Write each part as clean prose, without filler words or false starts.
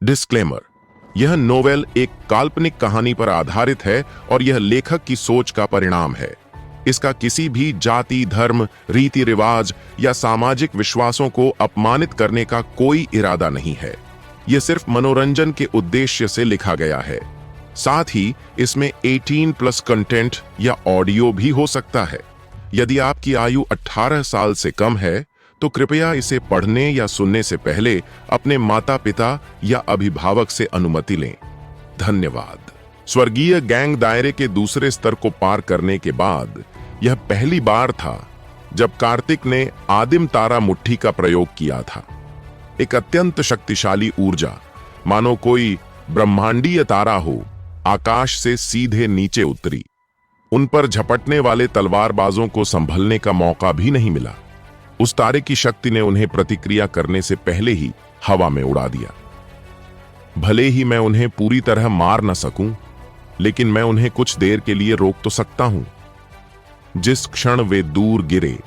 Disclaimer, यह novel एक काल्पनिक कहानी पर आधारित है और यह लेखक की सोच का परिणाम है। इसका किसी भी जाति, धर्म, रीति रिवाज या सामाजिक विश्वासों को अपमानित करने का कोई इरादा नहीं है। यह सिर्फ मनोरंजन के उद्देश्य से लिखा गया है। साथ ही इसमें 18+ कंटेंट या ऑडियो भी हो सकता है। यदि आपकी आयु 18 साल से कम है तो कृपया इसे पढ़ने या सुनने से पहले अपने माता पिता या अभिभावक से अनुमति लें। धन्यवाद। स्वर्गीय गैंग दायरे के दूसरे स्तर को पार करने के बाद यह पहली बार था जब कार्तिक ने आदिम तारा मुट्ठी का प्रयोग किया था। एक अत्यंत शक्तिशाली ऊर्जा, मानो कोई ब्रह्मांडीय तारा हो, आकाश से सीधे नीचे उतरी। उन पर झपटने वाले तलवारबाजों को संभलने का मौका भी नहीं मिला। उस तारे की शक्ति ने उन्हें प्रतिक्रिया करने से पहले ही हवा में उड़ा दिया। भले ही मैं उन्हें पूरी तरह मार न सकूं, लेकिन मैं उन्हें कुछ देर के लिए रोक तो सकता हूं। जिस क्षण वे दूर गिरे,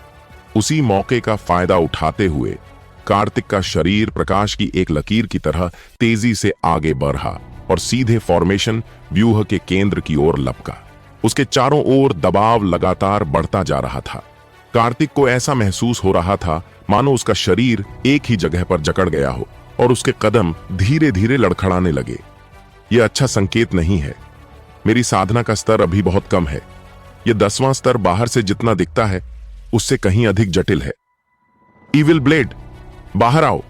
उसी मौके का फायदा उठाते हुए कार्तिक का शरीर प्रकाश की एक लकीर की तरह तेजी से आगे बढ़ा और सीधे फॉर्मेशन व्यूह के केंद्र की ओर लपका। उसके चारों ओर दबाव लगातार बढ़ता जा रहा था। कार्तिक को ऐसा महसूस हो रहा था मानो उसका शरीर एक ही जगह पर जकड़ गया हो और उसके कदम धीरे धीरे लड़खड़ाने लगे। यह अच्छा संकेत नहीं है। मेरी साधना का स्तर अभी बहुत कम है। यह 10वां स्तर बाहर से जितना दिखता है उससे कहीं अधिक जटिल है। ईविल ब्लेड, बाहर आओ।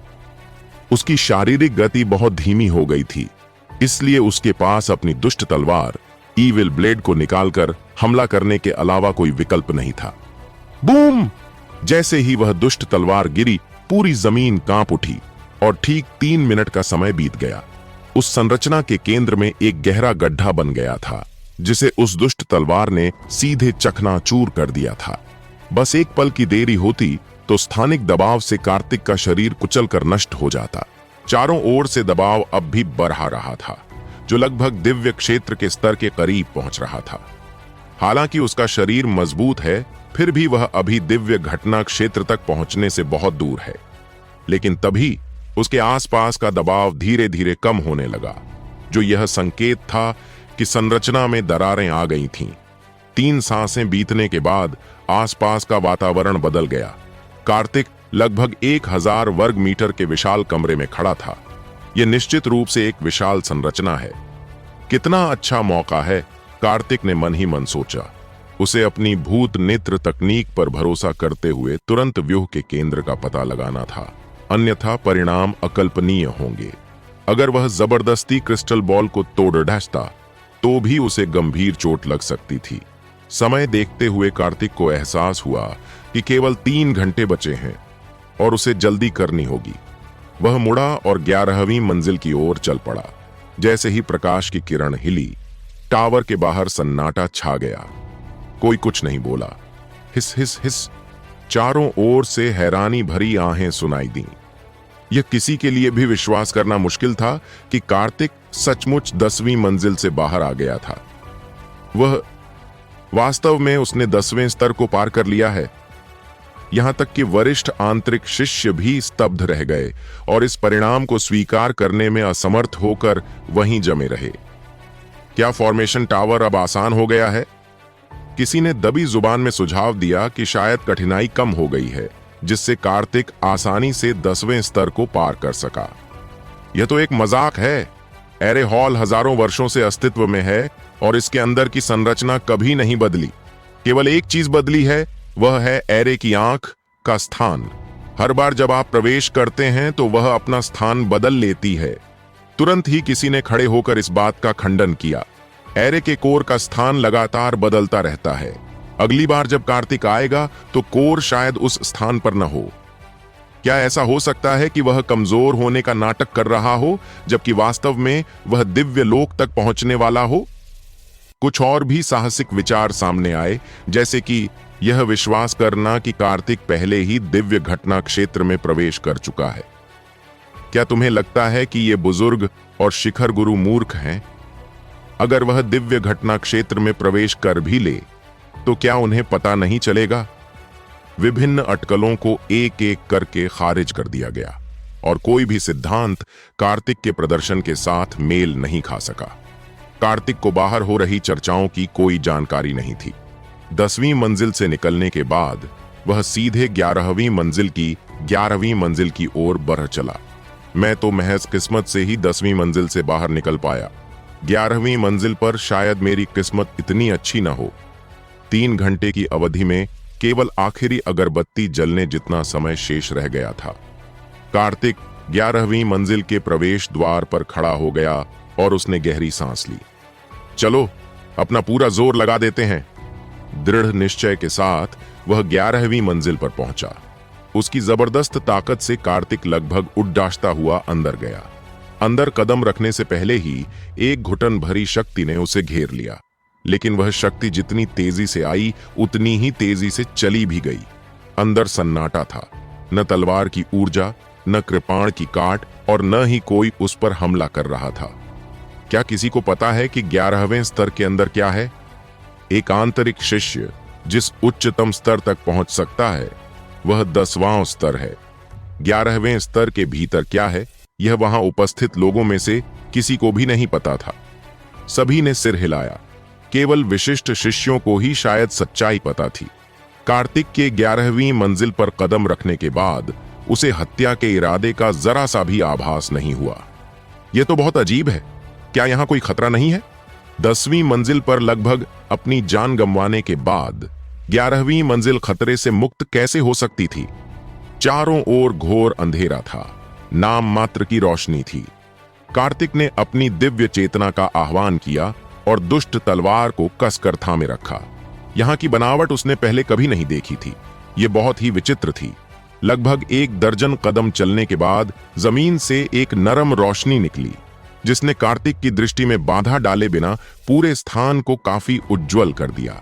उसकी शारीरिक गति बहुत धीमी हो गई थी, इसलिए उसके पास अपनी दुष्ट तलवार ईविल ब्लेड को निकालकर हमला करने के अलावा कोई विकल्प नहीं था। बूम! जैसे ही वह दुष्ट तलवार गिरी, पूरी जमीन कांप उठी और ठीक 3 मिनट का समय बीत गया। उस संरचना के केंद्र में एक गहरा गड्ढा बन गया था, जिसे उस दुष्ट तलवार ने सीधे चकनाचूर कर दिया था। बस एक पल की देरी होती तो स्थानिक दबाव से कार्तिक का शरीर कुचलकर नष्ट हो जाता। चारों ओर से दबाव अब भी बढ़ रहा था, जो लगभग दिव्य क्षेत्र के स्तर के करीब पहुंच रहा था। हालांकि उसका शरीर मजबूत है, फिर भी वह अभी दिव्य घटना क्षेत्र तक पहुंचने से बहुत दूर है। लेकिन तभी उसके आसपास का दबाव धीरे धीरे कम होने लगा, जो यह संकेत था कि संरचना में दरारें आ गई थीं। 3 सांसें बीतने के बाद आसपास का वातावरण बदल गया। कार्तिक लगभग 1000 वर्ग मीटर के विशाल कमरे में खड़ा था। यह निश्चित रूप से एक विशाल संरचना है। कितना अच्छा मौका है, कार्तिक ने मन ही मन सोचा। उसे अपनी भूत नेत्र तकनीक पर भरोसा करते हुए तुरंत व्यूह के केंद्र का पता लगाना था, अन्यथा परिणाम अकल्पनीय होंगे। अगर वह जबरदस्ती क्रिस्टल बॉल को तोड़ ढांचता तो भी उसे गंभीर चोट लग सकती थी। समय देखते हुए कार्तिक को एहसास हुआ कि केवल 3 घंटे बचे हैं और उसे जल्दी करनी होगी। वह मुड़ा और 11वीं मंजिल की ओर चल पड़ा। जैसे ही प्रकाश की किरण हिली, टावर के बाहर सन्नाटा छा गया। कोई कुछ नहीं बोला। हिस हिस हिस। चारों ओर से हैरानी भरी आहें सुनाई दी। यह किसी के लिए भी विश्वास करना मुश्किल था कि कार्तिक सचमुच 10वीं मंजिल से बाहर आ गया था। वह वास्तव में उसने 10वें स्तर को पार कर लिया है। यहां तक कि वरिष्ठ आंतरिक शिष्य भी स्तब्ध रह गए और इस परिणाम को स्वीकार करने में असमर्थ होकर वहीं जमे रहे। क्या फॉर्मेशन टावर अब आसान हो गया है? किसी ने दबी जुबान में सुझाव दिया कि शायद कठिनाई कम हो गई है, जिससे कार्तिक आसानी से 10वें स्तर को पार कर सका। यह तो एक मजाक है। एरे हॉल हजारों वर्षों से अस्तित्व में है और इसके अंदर की संरचना कभी नहीं बदली। केवल एक चीज बदली है, वह है एरे की आंख का स्थान। हर बार जब आप प्रवेश करते हैं तो वह अपना स्थान बदल लेती है। तुरंत ही किसी ने खड़े होकर इस बात का खंडन किया। एरे के कोर का स्थान लगातार बदलता रहता है। अगली बार जब कार्तिक आएगा तो कोर शायद उस स्थान पर न हो। क्या ऐसा हो सकता है कि वह कमजोर होने का नाटक कर रहा हो, जबकि वास्तव में वह दिव्य लोक तक पहुंचने वाला हो? कुछ और भी साहसिक विचार सामने आए, जैसे कि यह विश्वास करना कि कार्तिक पहले ही दिव्य घटना क्षेत्र में प्रवेश कर चुका है। क्या तुम्हें लगता है कि ये बुजुर्ग और शिखर गुरु मूर्ख हैं? अगर वह दिव्य घटना क्षेत्र में प्रवेश कर भी ले तो क्या उन्हें पता नहीं चलेगा? विभिन्न अटकलों को एक एक करके खारिज कर दिया गया। और कोई भी सिद्धांत कार्तिक के प्रदर्शन के साथ मेल नहीं खा सका। कार्तिक को बाहर हो रही चर्चाओं की कोई जानकारी नहीं थी। 10वीं मंजिल से निकलने के बाद वह सीधे 11वीं मंजिल की ओर बढ़ चला। मैं तो महज किस्मत से ही 10वीं मंजिल से बाहर निकल पाया। 11वीं मंजिल पर शायद मेरी किस्मत इतनी अच्छी न हो। 3 घंटे की अवधि में केवल आखिरी अगरबत्ती जलने जितना समय शेष रह गया था। कार्तिक 11वीं मंजिल के प्रवेश द्वार पर खड़ा हो गया और उसने गहरी सांस ली। चलो, अपना पूरा जोर लगा देते हैं। दृढ़ निश्चय के साथ वह 11वीं मंजिल पर पहुंचा। उसकी जबरदस्त ताकत से कार्तिक लगभग उड़ाता हुआ अंदर गया। अंदर कदम रखने से पहले ही एक घुटन भरी शक्ति ने उसे घेर लिया, लेकिन वह शक्ति जितनी तेजी से आई उतनी ही तेजी से चली भी गई। अंदर सन्नाटा था, न तलवार की ऊर्जा, न कृपाण की काट और न ही कोई उस पर हमला कर रहा था। क्या किसी को पता है कि 11वें स्तर के अंदर क्या है? एक आंतरिक शिष्य जिस उच्चतम स्तर तक पहुंच सकता है वह 10वां स्तर है। 11वें स्तर के भीतर क्या है, यह वहां उपस्थित लोगों में से किसी को भी नहीं पता था। सभी ने सिर हिलाया। केवल विशिष्ट शिष्यों को ही शायद सच्चाई पता थी। कार्तिक के 11वीं मंजिल पर कदम रखने के बाद उसे हत्या के इरादे का जरा सा भी आभास नहीं हुआ। यह तो बहुत अजीब है। क्या यहां कोई खतरा नहीं है? 10वीं मंजिल पर लगभग अपनी जान गंवाने के बाद 11वीं मंजिल खतरे से मुक्त कैसे हो सकती थी? चारों ओर घोर अंधेरा था, नाम मात्र की रोशनी थी। कार्तिक ने अपनी दिव्य चेतना का आह्वान किया और दुष्ट तलवार को कसकर थामे रखा। यहां की बनावट उसने पहले कभी नहीं देखी थी। यह बहुत ही विचित्र थी। लगभग 1 दर्जन कदम चलने के बाद जमीन से एक नरम रोशनी निकली, जिसने कार्तिक की दृष्टि में बाधा डाले बिना पूरे स्थान को काफी उज्जवल कर दिया।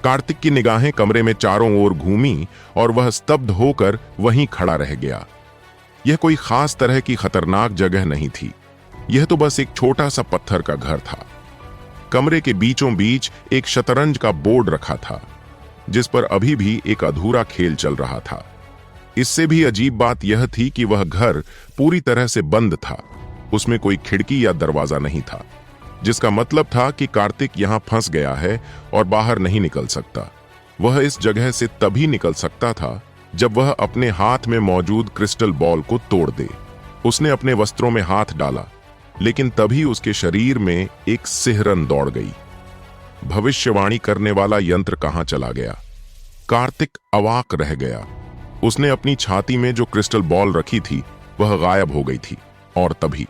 कार्तिक की निगाहें कमरे में चारों ओर घूमी और वह स्तब्ध होकर वहीं खड़ा रह गया। यह कोई खास तरह की खतरनाक जगह नहीं थी। यह तो बस एक छोटा सा पत्थर का घर था। कमरे के बीचों बीच एक शतरंज का बोर्ड रखा था, जिस पर अभी भी एक अधूरा खेल चल रहा था। इससे भी अजीब बात यह थी कि वह घर पूरी तरह से बंद था। उसमें कोई खिड़की या दरवाजा नहीं था, जिसका मतलब था कि कार्तिक यहां फंस गया है और बाहर नहीं निकल सकता। वह इस जगह से तभी निकल सकता था जब वह अपने हाथ में मौजूद क्रिस्टल बॉल को तोड़ दे। उसने अपने वस्त्रों में हाथ डाला, लेकिन तभी उसके शरीर में एक सिहरन दौड़ गई। भविष्यवाणी करने वाला यंत्र कहां चला गया? कार्तिक अवाक रह गया। उसने अपनी छाती में जो क्रिस्टल बॉल रखी थी वह गायब हो गई थी। और तभी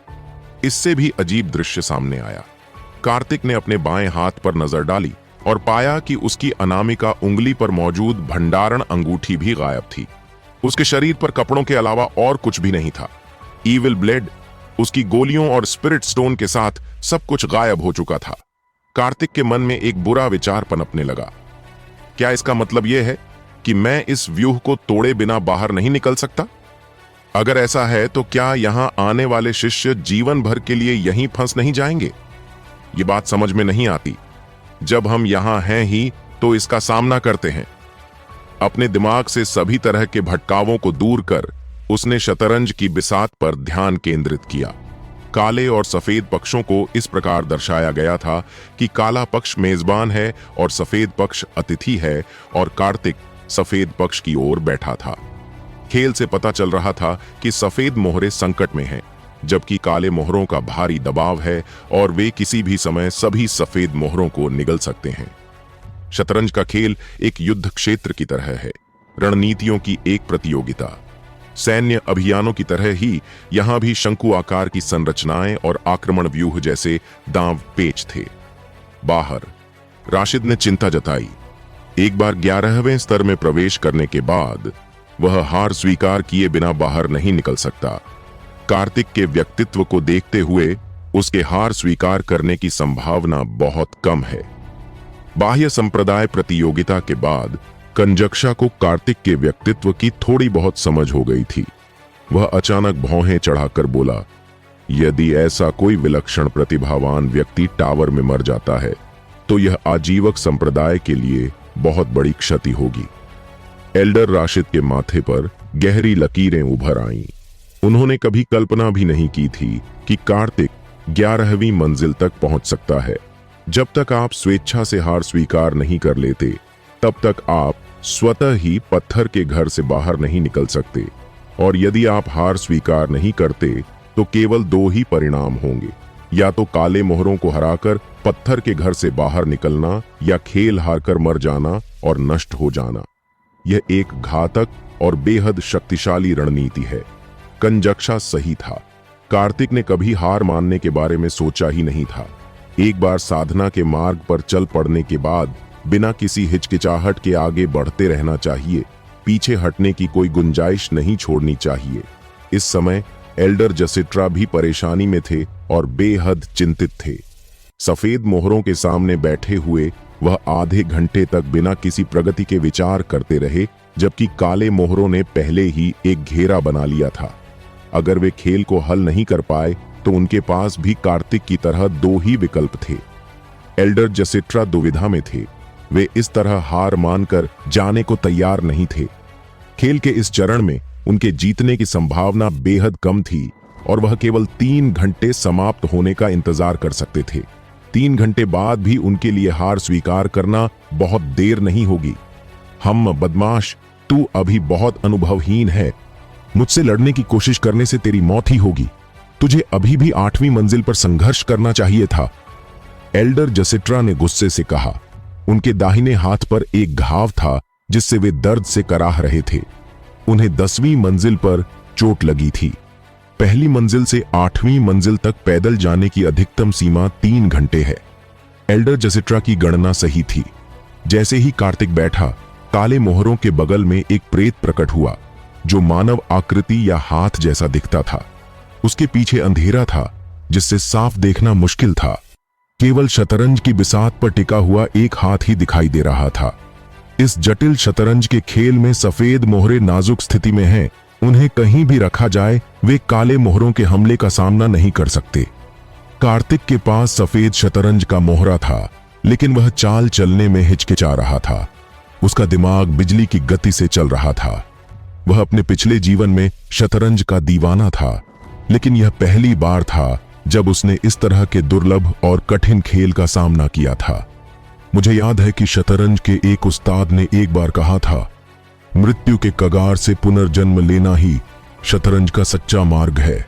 इससे भी अजीब दृश्य सामने आया। कार्तिक ने अपने बाएं हाथ पर नजर डाली और पाया कि उसकी अनामिका उंगली पर मौजूद भंडारण अंगूठी भी गायब थी। उसके शरीर पर कपड़ों के अलावा और कुछ भी नहीं था। ईविल ब्लेड, उसकी गोलियों और स्पिरिट स्टोन के साथ सब कुछ गायब हो चुका था। कार्तिक के मन में एक बुरा विचार पनपने लगा। क्या इसका मतलब यह है कि मैं इस व्यूह को तोड़े बिना बाहर नहीं निकल सकता? अगर ऐसा है तो क्या यहां आने वाले शिष्य जीवन भर के लिए यहीं फंस नहीं जाएंगे? ये बात समझ में नहीं आती। जब हम यहां हैं ही तो इसका सामना करते हैं। अपने दिमाग से सभी तरह के भटकावों को दूर कर उसने शतरंज की बिसात पर ध्यान केंद्रित किया। काले और सफेद पक्षों को इस प्रकार दर्शाया गया था कि काला पक्ष मेजबान है और सफेद पक्ष अतिथि है, और कार्तिक सफेद पक्ष की ओर बैठा था। खेल से पता चल रहा था कि सफेद मोहरे संकट में हैं, जबकि काले मोहरों का भारी दबाव है और वे किसी भी समय सभी सफेद मोहरों को निगल सकते हैं। शतरंज का खेल एक युद्ध क्षेत्र की तरह है, रणनीतियों की एक प्रतियोगिता। सैन्य अभियानों की तरह ही यहां भी शंकु आकार की संरचनाएं और आक्रमण व्यूह जैसे दांव पेच थे। बाहर राशिद ने चिंता जताई। एक बार 11वें स्तर में प्रवेश करने के बाद वह हार स्वीकार किए बिना बाहर नहीं निकल सकता। कार्तिक के व्यक्तित्व को देखते हुए उसके हार स्वीकार करने की संभावना बहुत कम है। बाह्य संप्रदाय प्रतियोगिता के बाद कंजक्षा को कार्तिक के व्यक्तित्व की थोड़ी बहुत समझ हो गई थी। वह अचानक भौहें चढ़ाकर बोला, यदि ऐसा कोई विलक्षण प्रतिभावान व्यक्ति टावर में मर जाता है तो यह आजीवक संप्रदाय के लिए बहुत बड़ी क्षति होगी। एल्डर राशिद के माथे पर गहरी लकीरें उभर आईं। उन्होंने कभी कल्पना भी नहीं की थी कि कार्तिक 11वीं मंजिल तक पहुंच सकता है। जब तक आप स्वेच्छा से हार स्वीकार नहीं कर लेते, तब तक आप स्वतः ही पत्थर के घर से बाहर नहीं निकल सकते। और यदि आप हार स्वीकार नहीं करते तो केवल 2 ही परिणाम होंगे, या तो काले मोहरों को हराकर पत्थर के घर से बाहर निकलना, या खेल हारकर मर जाना और नष्ट हो जाना। यह एक घातक और बेहद शक्तिशाली रणनीति है। कंजक्शा सही था। कार्तिक ने कभी हार मानने के बारे में सोचा ही नहीं था। एक बार साधना के मार्ग पर चल पड़ने के बाद बिना किसी हिचकिचाहट के आगे बढ़ते रहना चाहिए। पीछे हटने की कोई गुंजाइश नहीं छोड़नी चाहिए। इस समय एल्डर जसिट्रा भी परेशानी में थे और बेहद चिंतित थे। सफेद मोहरों के सामने बैठे हुए वह आधे घंटे तक बिना किसी प्रगति के विचार करते रहे, जबकि काले मोहरों ने पहले ही एक घेरा बना लिया था। अगर वे खेल को हल नहीं कर पाए तो उनके पास भी कार्तिक की तरह 2 ही विकल्प थे। एल्डर जसिट्रा दुविधा में थे। वे इस तरह हार मानकर जाने को तैयार नहीं थे। खेल के इस चरण में उनके जीतने की संभावना बेहद कम थी और वह केवल 3 घंटे समाप्त होने का इंतजार कर सकते थे। 3 घंटे बाद भी उनके लिए हार स्वीकार करना बहुत देर नहीं होगी। हम बदमाश, तू अभी बहुत अनुभवहीन है। मुझसे लड़ने की कोशिश करने से तेरी मौत ही होगी। तुझे अभी भी 8वीं मंजिल पर संघर्ष करना चाहिए था, एल्डर जसिट्रा ने गुस्से से कहा। उनके दाहिने हाथ पर एक घाव था जिससे वे दर्द से कराह रहे थे। उन्हें 10वीं मंजिल पर चोट लगी थी। पहली मंजिल से 8वीं मंजिल तक पैदल जाने की अधिकतम सीमा 3 घंटे है। एल्डर जसिट्रा की गणना सही थी। जैसे ही कार्तिक बैठा, काले मोहरों के बगल में एक प्रेत प्रकट हुआ जो मानव आकृति या हाथ जैसा दिखता था। उसके पीछे अंधेरा था जिससे साफ देखना मुश्किल था। केवल शतरंज की बिसात पर टिका हुआ एक हाथ ही दिखाई दे रहा था। इस जटिल शतरंज के खेल में सफेद मोहरे नाजुक स्थिति में हैं। उन्हें कहीं भी रखा जाए वे काले मोहरों के हमले का सामना नहीं कर सकते। कार्तिक के पास सफेद शतरंज का मोहरा था, लेकिन वह चाल चलने में हिचकिचा रहा था। उसका दिमाग बिजली की गति से चल रहा था। वह अपने पिछले जीवन में शतरंज का दीवाना था, लेकिन यह पहली बार था जब उसने इस तरह के दुर्लभ और कठिन खेल का सामना किया था। मुझे याद है कि शतरंज के एक उस्ताद ने एक बार कहा था, मृत्यु के कगार से पुनर्जन्म लेना ही शतरंज का सच्चा मार्ग है।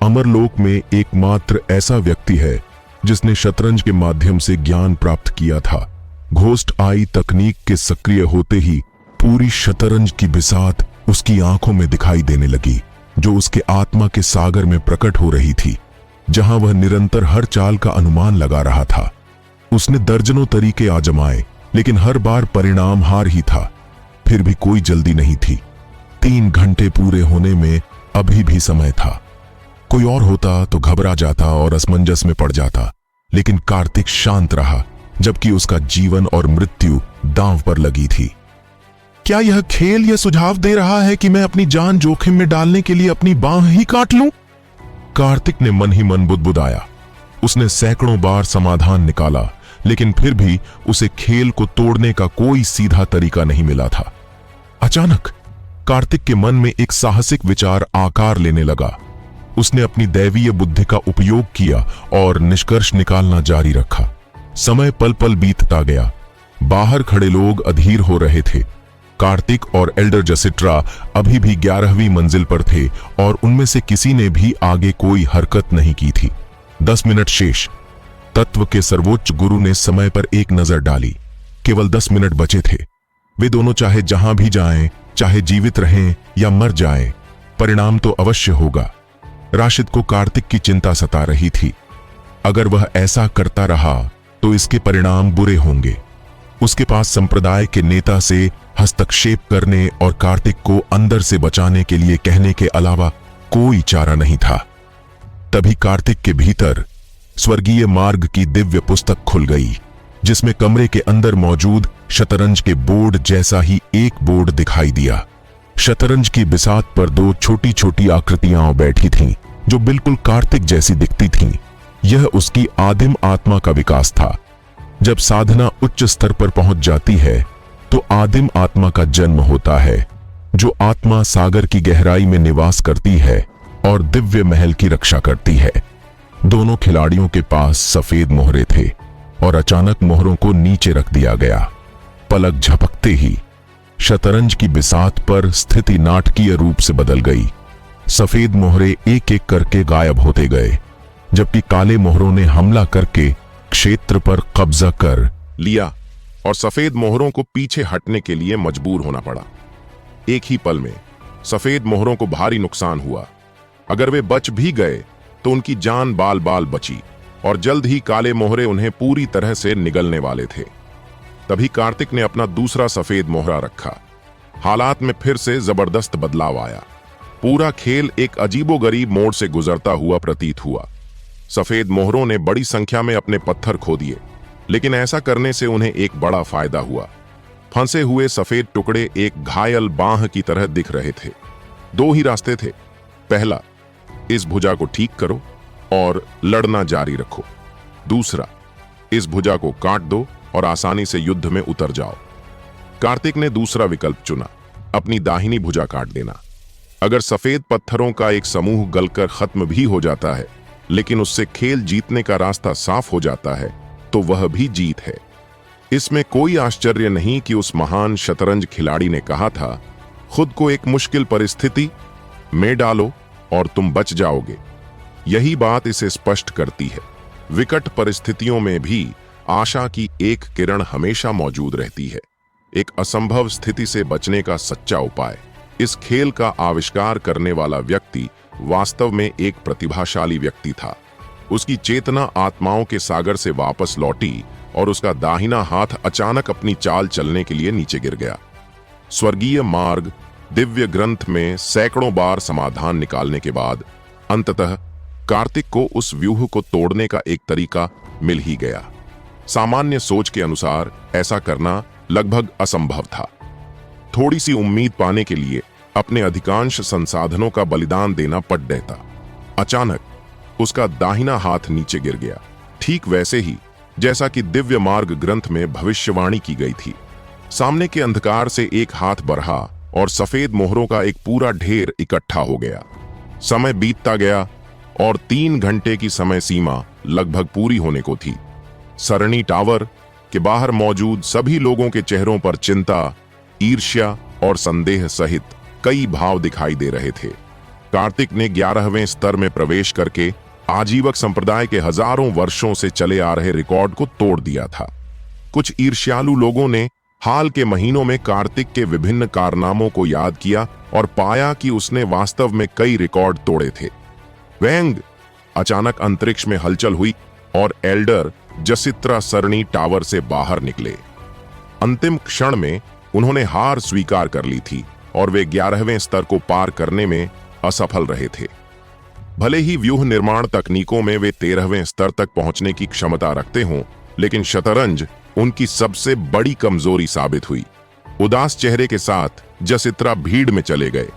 अमरलोक में एकमात्र ऐसा व्यक्ति है जिसने शतरंज के माध्यम से ज्ञान प्राप्त किया था। घोस्ट आई तकनीक के सक्रिय होते ही पूरी शतरंज की बिसात उसकी आंखों में दिखाई देने लगी, जो उसके आत्मा के सागर में प्रकट हो रही थी, जहां वह निरंतर हर चाल का अनुमान लगा रहा था। उसने दर्जनों तरीके आजमाए, लेकिन हर बार परिणाम हार ही था। फिर भी कोई जल्दी नहीं थी। 3 घंटे पूरे होने में अभी भी समय था। कोई और होता तो घबरा जाता और असमंजस में पड़ जाता, लेकिन कार्तिक शांत रहा, जबकि उसका जीवन और मृत्यु दांव पर लगी थी। क्या यह खेल यह सुझाव दे रहा है कि मैं अपनी जान जोखिम में डालने के लिए अपनी बांह ही काट लूं? कार्तिक ने मन ही मन बुदबुदाया। उसने सैकड़ों बार समाधान निकाला, लेकिन फिर भी उसे खेल को तोड़ने का कोई सीधा तरीका नहीं मिला था। अचानक कार्तिक के मन में एक साहसिक विचार आकार लेने लगा। उसने अपनी दैवीय बुद्धि का उपयोग किया और निष्कर्ष निकालना जारी रखा। समय पल पल बीतता गया। बाहर खड़े लोग अधीर हो रहे थे। कार्तिक और एल्डर जसिट्रा अभी भी 11वीं मंजिल पर थे और उनमें से किसी ने भी आगे कोई हरकत नहीं की थी। 10 मिनट शेष। तत्व के सर्वोच्च गुरु ने समय पर एक नजर डाली। केवल 10 मिनट बचे थे। वे दोनों चाहे जहां भी जाएं, चाहे जीवित रहें या मर जाएं, परिणाम तो अवश्य होगा। राशिद को कार्तिक की चिंता सता रही थी। अगर वह ऐसा करता रहा तो इसके परिणाम बुरे होंगे। उसके पास संप्रदाय के नेता से हस्तक्षेप करने और कार्तिक को अंदर से बचाने के लिए कहने के अलावा कोई चारा नहीं था। तभी कार्तिक के भीतर स्वर्गीय मार्ग की दिव्य पुस्तक खुल गई, जिसमें कमरे के अंदर मौजूद शतरंज के बोर्ड जैसा ही एक बोर्ड दिखाई दिया। शतरंज की बिसात पर 2 छोटी छोटी आकृतियां बैठी थीं, जो बिल्कुल कार्तिक जैसी दिखती थीं। यह उसकी आदिम आत्मा का विकास था। जब साधना उच्च स्तर पर पहुंच जाती है तो आदिम आत्मा का जन्म होता है। जो आत्मा सागर की गहराई में निवास करती है और दिव्य महल की रक्षा करती है। दोनों खिलाड़ियों के पास सफेद मोहरे थे और अचानक मोहरों को नीचे रख दिया गया। पलक झपकते ही शतरंज की बिसात पर स्थिति नाटकीय रूप से बदल गई। सफेद मोहरे एक एक करके गायब होते गए, जबकि काले मोहरों ने हमला करके क्षेत्र पर कब्जा कर लिया और सफेद मोहरों को पीछे हटने के लिए मजबूर होना पड़ा। एक ही पल में सफेद मोहरों को भारी नुकसान हुआ। अगर वे बच भी गए तो उनकी जान बाल बाल बची और जल्द ही काले मोहरे उन्हें पूरी तरह से निगलने वाले थे। तभी कार्तिक ने अपना दूसरा सफेद मोहरा रखा। हालात में फिर से जबरदस्त बदलाव आया। पूरा खेल एक अजीबोगरीब मोड़ से गुजरता हुआ प्रतीत हुआ। सफेद मोहरों ने बड़ी संख्या में अपने पत्थर खो दिए, लेकिन ऐसा करने से उन्हें एक बड़ा फायदा हुआ। फंसे हुए सफेद टुकड़े एक घायल बांह की तरह दिख रहे थे। दो ही रास्ते थे। पहला, इस भुजा को ठीक करो और लड़ना जारी रखो। दूसरा, इस भुजा को काट दो और आसानी से युद्ध में उतर जाओ। कार्तिक ने दूसरा विकल्प चुना, अपनी दाहिनी भुजा काट देना। अगर सफेद पत्थरों का एक समूह गलकर खत्म भी हो जाता है, लेकिन उससे खेल जीतने का रास्ता साफ हो जाता है, तो वह भी जीत है। इसमें कोई आश्चर्य नहीं कि उस महान शतरंज खिलाड़ी ने कहा था, खुद को एक मुश्किल परिस्थिति में डालो और तुम बच जाओगे। यही बात इसे स्पष्ट करती है। विकट परिस्थितियों में भी आशा की एक किरण हमेशा मौजूद रहती है। एक असंभव स्थिति से बचने का सच्चा उपाय। इस खेल का आविष्कार करने वाला व्यक्ति वास्तव में एक प्रतिभाशाली व्यक्ति था। उसकी चेतना आत्माओं के सागर से वापस लौटी और उसका दाहिना हाथ अचानक अपनी चाल चलने के लिए नीचे गिर गया। स्वर्गीय मार्ग दिव्य ग्रंथ में सैकड़ों बार समाधान निकालने के बाद अंततः कार्तिक को उस व्यूह को तोड़ने का एक तरीका मिल ही गया। सामान्य सोच के अनुसार ऐसा करना लगभग असंभव था। थोड़ी सी उम्मीद पाने के लिए अपने अधिकांश संसाधनों का बलिदान देना पड़ देता। अचानक उसका दाहिना हाथ नीचे गिर गया, ठीक वैसे ही जैसा कि दिव्य मार्ग ग्रंथ में भविष्यवाणी की गई थी। सामने के अंधकार से एक हाथ बढ़ा और सफेद मोहरों का एक पूरा ढेर इकट्ठा हो गया। समय बीतता गया और 3 घंटे की समय सीमा लगभग पूरी होने को थी। सरणी टावर के बाहर मौजूद सभी लोगों के चेहरों पर चिंता, ईर्ष्या और संदेह सहित कई भाव दिखाई दे रहे थे। कार्तिक ने 11वें स्तर में प्रवेश करके आजीवक संप्रदाय के हजारों वर्षों से चले आ रहे रिकॉर्ड को तोड़ दिया था। कुछ ईर्ष्यालु लोगों ने हाल के महीनों में कार्तिक के विभिन्न कारनामों को याद किया और पाया कि उसने वास्तव में कई रिकॉर्ड तोड़े थे। वेंग! अचानक अंतरिक्ष में हलचल हुई और एल्डर जसित्रा सरणी टावर से बाहर निकले। अंतिम क्षण में उन्होंने हार स्वीकार कर ली थी और वे 11वें स्तर को पार करने में असफल रहे थे। भले ही व्यूह निर्माण तकनीकों में वे 13वें स्तर तक पहुंचने की क्षमता रखते हों, लेकिन शतरंज उनकी सबसे बड़ी कमजोरी साबित हुई। उदास चेहरे के साथ जसित्रा भीड़ में चले गए।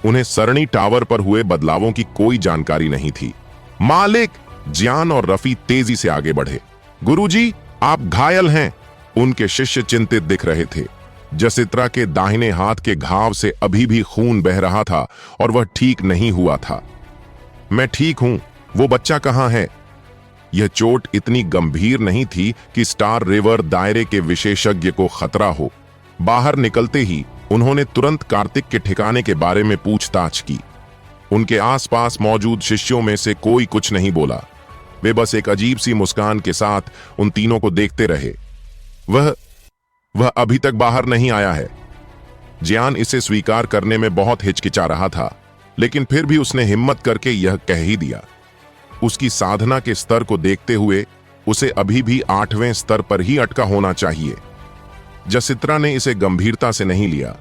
उन्हें सरणी टावर पर हुए बदलावों की कोई जानकारी नहीं थी। मालिक! जियान और रफी तेजी से आगे बढ़े। गुरुजी, आप घायल हैं। उनके शिष्य चिंतित दिख रहे थे। जसित्रा के दाहिने हाथ के घाव से अभी भी खून बह रहा था और वह ठीक नहीं हुआ था। मैं ठीक हूं, वो बच्चा कहां है? यह चोट इतनी गंभीर नहीं थी कि स्टार रिवर दायरे के विशेषज्ञ को खतरा हो। बाहर निकलते ही उन्होंने तुरंत कार्तिक के ठिकाने के बारे में पूछताछ की। उनके आसपास मौजूद शिष्यों में से कोई कुछ नहीं बोला। वे बस एक अजीब सी मुस्कान के साथ उन तीनों को देखते रहे। वह अभी तक बाहर नहीं आया है। जियान इसे स्वीकार करने में बहुत हिचकिचा रहा था, लेकिन फिर भी उसने हिम्मत करके यह कह ही दिया। उसकी साधना के स्तर को देखते हुए उसे अभी भी 8वें स्तर पर ही अटका होना चाहिए। जसित्रा ने इसे गंभीरता से नहीं लिया।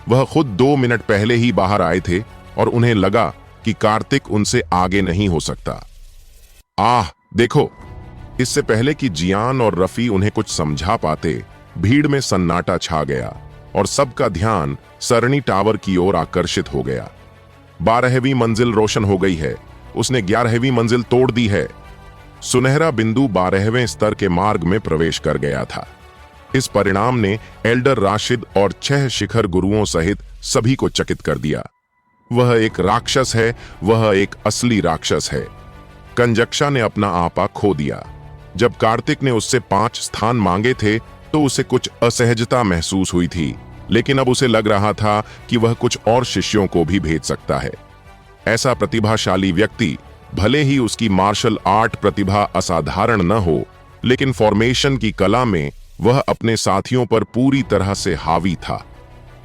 वह खुद 2 मिनट पहले ही बाहर आए थे और उन्हें लगा कि कार्तिक उनसे आगे नहीं हो सकता। आह, देखो! इससे पहले कि जियान और रफी उन्हें कुछ समझा पाते, भीड़ में सन्नाटा छा गया और सबका ध्यान सरणी टावर की ओर आकर्षित हो गया। 12वीं मंजिल रोशन हो गई है। उसने 11वीं मंजिल तोड़ दी है। सुनहरा बिंदु 12वें स्तर के मार्ग में प्रवेश कर गया था। इस परिणाम ने एल्डर राशिद और 6 शिखर गुरुओं सहित सभी को चकित कर दिया। वह एक राक्षस है, वह एक असली राक्षस है। कंजक्षा ने अपना आपा खो दिया। जब कार्तिक ने उससे 5 स्थान मांगे थे तो उसे कुछ असहजता महसूस हुई थी, लेकिन अब उसे लग रहा था कि वह कुछ और शिष्यों को भी भेज सकता है। ऐसा प्रतिभाशाली व्यक्ति, भले ही उसकी मार्शल आर्ट प्रतिभा असाधारण न हो, लेकिन फॉर्मेशन की कला में वह अपने साथियों पर पूरी तरह से हावी था।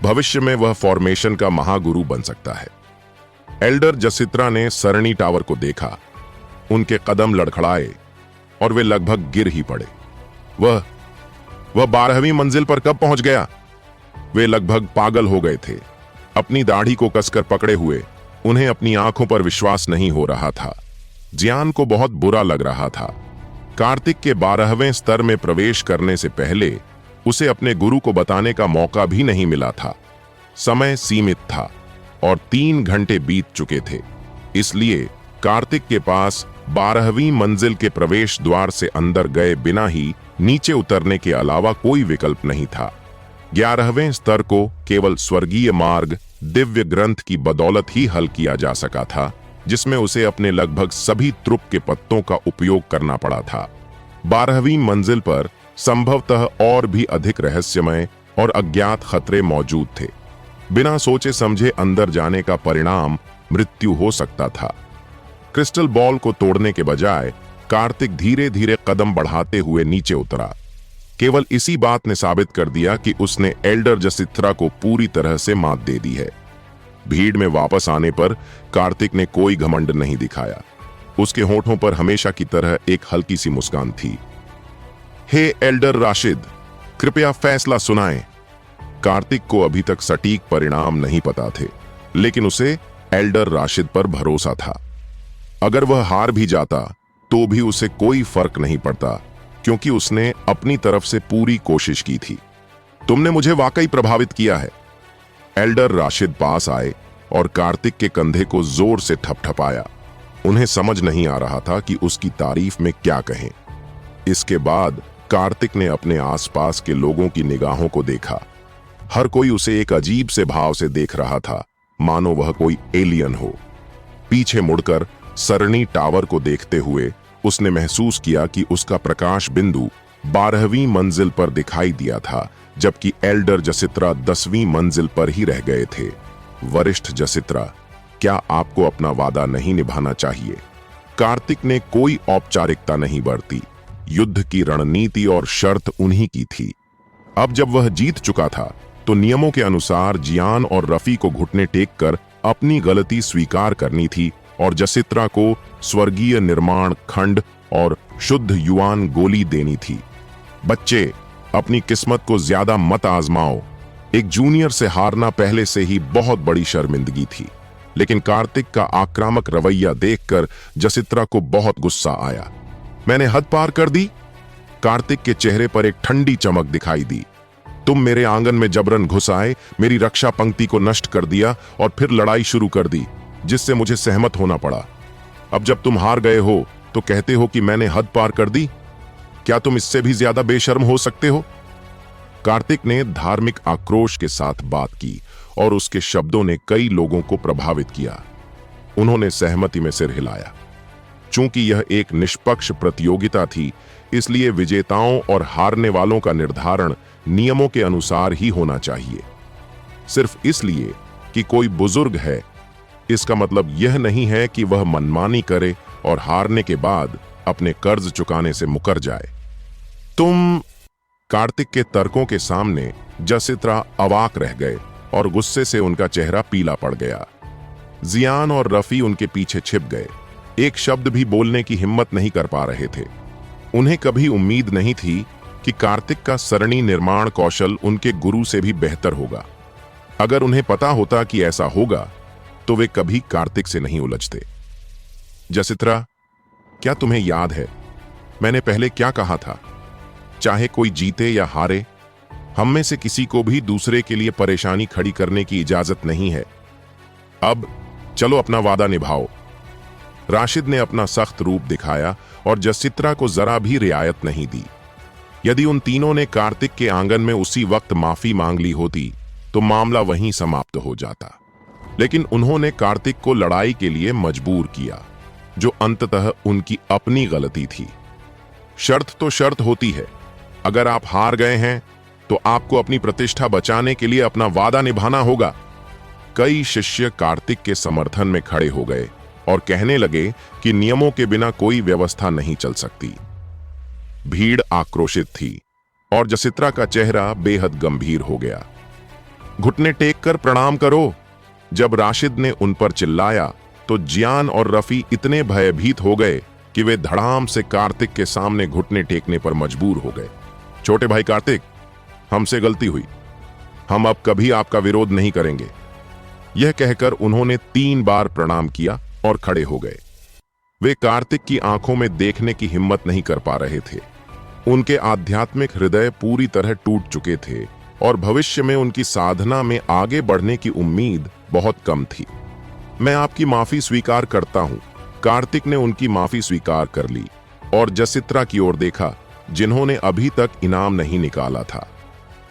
भविष्य में वह फॉर्मेशन का महागुरु बन सकता है। एल्डर जसित्रा ने सरणी टावर को देखा। उनके कदम लड़खड़ाए और वे लगभग गिर ही पड़े। वह 12वीं मंजिल पर कब पहुंच गया? वे लगभग पागल हो गए थे। अपनी दाढ़ी को कसकर पकड़े हुए उन्हें अपनी आंखों पर विश्वास नहीं हो रहा था। जियान को बहुत बुरा लग रहा था। कार्तिक के 12वें स्तर में प्रवेश करने से पहले उसे अपने गुरु को बताने का मौका भी नहीं मिला था। समय सीमित था और 3 घंटे बीत चुके थे। इसलिए कार्तिक के पास 12वीं मंजिल के प्रवेश द्वार से अंदर गए बिना ही नीचे उतरने के अलावा कोई विकल्प नहीं था। 11वें स्तर को केवल स्वर्गीय मार्ग दिव्य ग्रंथ की बदौलत ही हल किया जा सका था, जिसमें उसे अपने लगभग सभी त्रुप के पत्तों का उपयोग करना पड़ा था। 12वीं मंजिल पर संभवतः और भी अधिक रहस्यमय और अज्ञात खतरे मौजूद थे। बिना सोचे समझे अंदर जाने का परिणाम मृत्यु हो सकता था। क्रिस्टल बॉल को तोड़ने के बजाय कार्तिक धीरे धीरे कदम बढ़ाते हुए नीचे उतरा। केवल इसी बात ने साबित कर दिया कि उसने एल्डर जसित्रा को पूरी तरह से मात दे दी है। भीड़ में वापस आने पर कार्तिक ने कोई घमंड नहीं दिखाया। उसके होठों पर हमेशा की तरह एक हल्की सी मुस्कान थी। हे एल्डर राशिद, कृपया फैसला सुनाएं। कार्तिक को अभी तक सटीक परिणाम नहीं पता थे, लेकिन उसे एल्डर राशिद पर भरोसा था। अगर वह हार भी जाता तो भी उसे कोई फर्क नहीं पड़ता, क्योंकि उसने अपनी तरफ से पूरी कोशिश की थी। तुमने मुझे वाकई प्रभावित किया है। एल्डर राशिद पास आए और कार्तिक के कंधे को जोर से ठपठपाया। उन्हें समझ नहीं आ रहा था कि उसकी तारीफ में क्या कहें। इसके बाद कार्तिक ने अपने आसपास के लोगों की निगाहों को देखा। हर कोई उसे एक अजीब से भाव से देख रहा था, मानो वह कोई एलियन हो। पीछे मुड़कर सरणी टावर को देखते हुए उसने महसूस किया कि उसका प्रकाश बिंदु 12वीं मंजिल पर दिखाई दिया था, जबकि एल्डर जसित्रा 10वीं मंजिल पर ही रह गए थे। वरिष्ठ जसित्रा, क्या आपको अपना वादा नहीं निभाना चाहिए? कार्तिक ने कोई औपचारिकता नहीं बरती। युद्ध की रणनीति और शर्त उन्हीं की थी। अब जब वह जीत चुका था तो नियमों के अनुसार जियान और रफी को घुटने टेक कर अपनी गलती स्वीकार करनी थी और जसित्रा को स्वर्गीय निर्माण खंड और शुद्ध युआन गोली देनी थी। बच्चे, अपनी किस्मत को ज्यादा मत आजमाओ। एक जूनियर से हारना पहले से ही बहुत बड़ी शर्मिंदगी थी, लेकिन कार्तिक का आक्रामक रवैया देखकर जसित्रा को बहुत गुस्सा आया। मैंने हद पार कर दी? कार्तिक के चेहरे पर एक ठंडी चमक दिखाई दी। तुम मेरे आंगन में जबरन घुस आए, मेरी रक्षा पंक्ति को नष्ट कर दिया और फिर लड़ाई शुरू कर दी, जिससे मुझे सहमत होना पड़ा। अब जब तुम हार गए हो तो कहते हो कि मैंने हद पार कर दी? क्या तुम इससे भी ज्यादा बेशर्म हो सकते हो? कार्तिक ने धार्मिक आक्रोश के साथ बात की और उसके शब्दों ने कई लोगों को प्रभावित किया। उन्होंने सहमति में सिर हिलाया। चूंकि यह एक निष्पक्ष प्रतियोगिता थी, इसलिए विजेताओं और हारने वालों का निर्धारण नियमों के अनुसार ही होना चाहिए। सिर्फ इसलिए कि कोई बुजुर्ग है, इसका मतलब यह नहीं है कि वह मनमानी करे और हारने के बाद अपने कर्ज चुकाने से मुकर जाए। तुम... कार्तिक के तर्कों के सामने जसित्रा अवाक रह गए और गुस्से से उनका चेहरा पीला पड़ गया। जियान और रफी उनके पीछे छिप गए, एक शब्द भी बोलने की हिम्मत नहीं कर पा रहे थे। उन्हें कभी उम्मीद नहीं थी कि कार्तिक का सरणी निर्माण कौशल उनके गुरु से भी बेहतर होगा। अगर उन्हें पता होता कि ऐसा होगा तो वे कभी कार्तिक से नहीं उलझते। जसित्रा, क्या तुम्हें याद है मैंने पहले क्या कहा था? चाहे कोई जीते या हारे, हम में से किसी को भी दूसरे के लिए परेशानी खड़ी करने की इजाजत नहीं है। अब चलो अपना वादा निभाओ। राशिद ने अपना सख्त रूप दिखाया और जसित्रा को जरा भी रियायत नहीं दी। यदि उन तीनों ने कार्तिक के आंगन में उसी वक्त माफी मांग ली होती तो मामला वहीं समाप्त हो जाता। लेकिन उन्होंने कार्तिक को लड़ाई के लिए मजबूर किया, जो अंततः उनकी अपनी गलती थी। शर्त तो शर्त होती है, अगर आप हार गए हैं तो आपको अपनी प्रतिष्ठा बचाने के लिए अपना वादा निभाना होगा। कई शिष्य कार्तिक के समर्थन में खड़े हो गए और कहने लगे कि नियमों के बिना कोई व्यवस्था नहीं चल सकती। भीड़ आक्रोशित थी और जसित्रा का चेहरा बेहद गंभीर हो गया। घुटने टेक कर प्रणाम करो। जब राशिद ने उन पर चिल्लाया तो जियान और रफी इतने भयभीत हो गए कि वे धड़ाम से कार्तिक के सामने घुटने टेकने पर मजबूर हो गए। छोटे भाई कार्तिक, हमसे गलती हुई, हम अब कभी आपका विरोध नहीं करेंगे। यह कहकर उन्होंने 3 बार प्रणाम किया और खड़े हो गए। वे कार्तिक की आंखों में देखने की हिम्मत नहीं कर पा रहे थे। उनके आध्यात्मिक हृदय पूरी तरह टूट चुके थे और भविष्य में उनकी साधना में आगे बढ़ने की उम्मीद बहुत कम थी। मैं आपकी माफी स्वीकार करता हूं। कार्तिक ने उनकी माफी स्वीकार कर ली और जसित्रा की ओर देखा, जिन्होंने अभी तक इनाम नहीं निकाला था।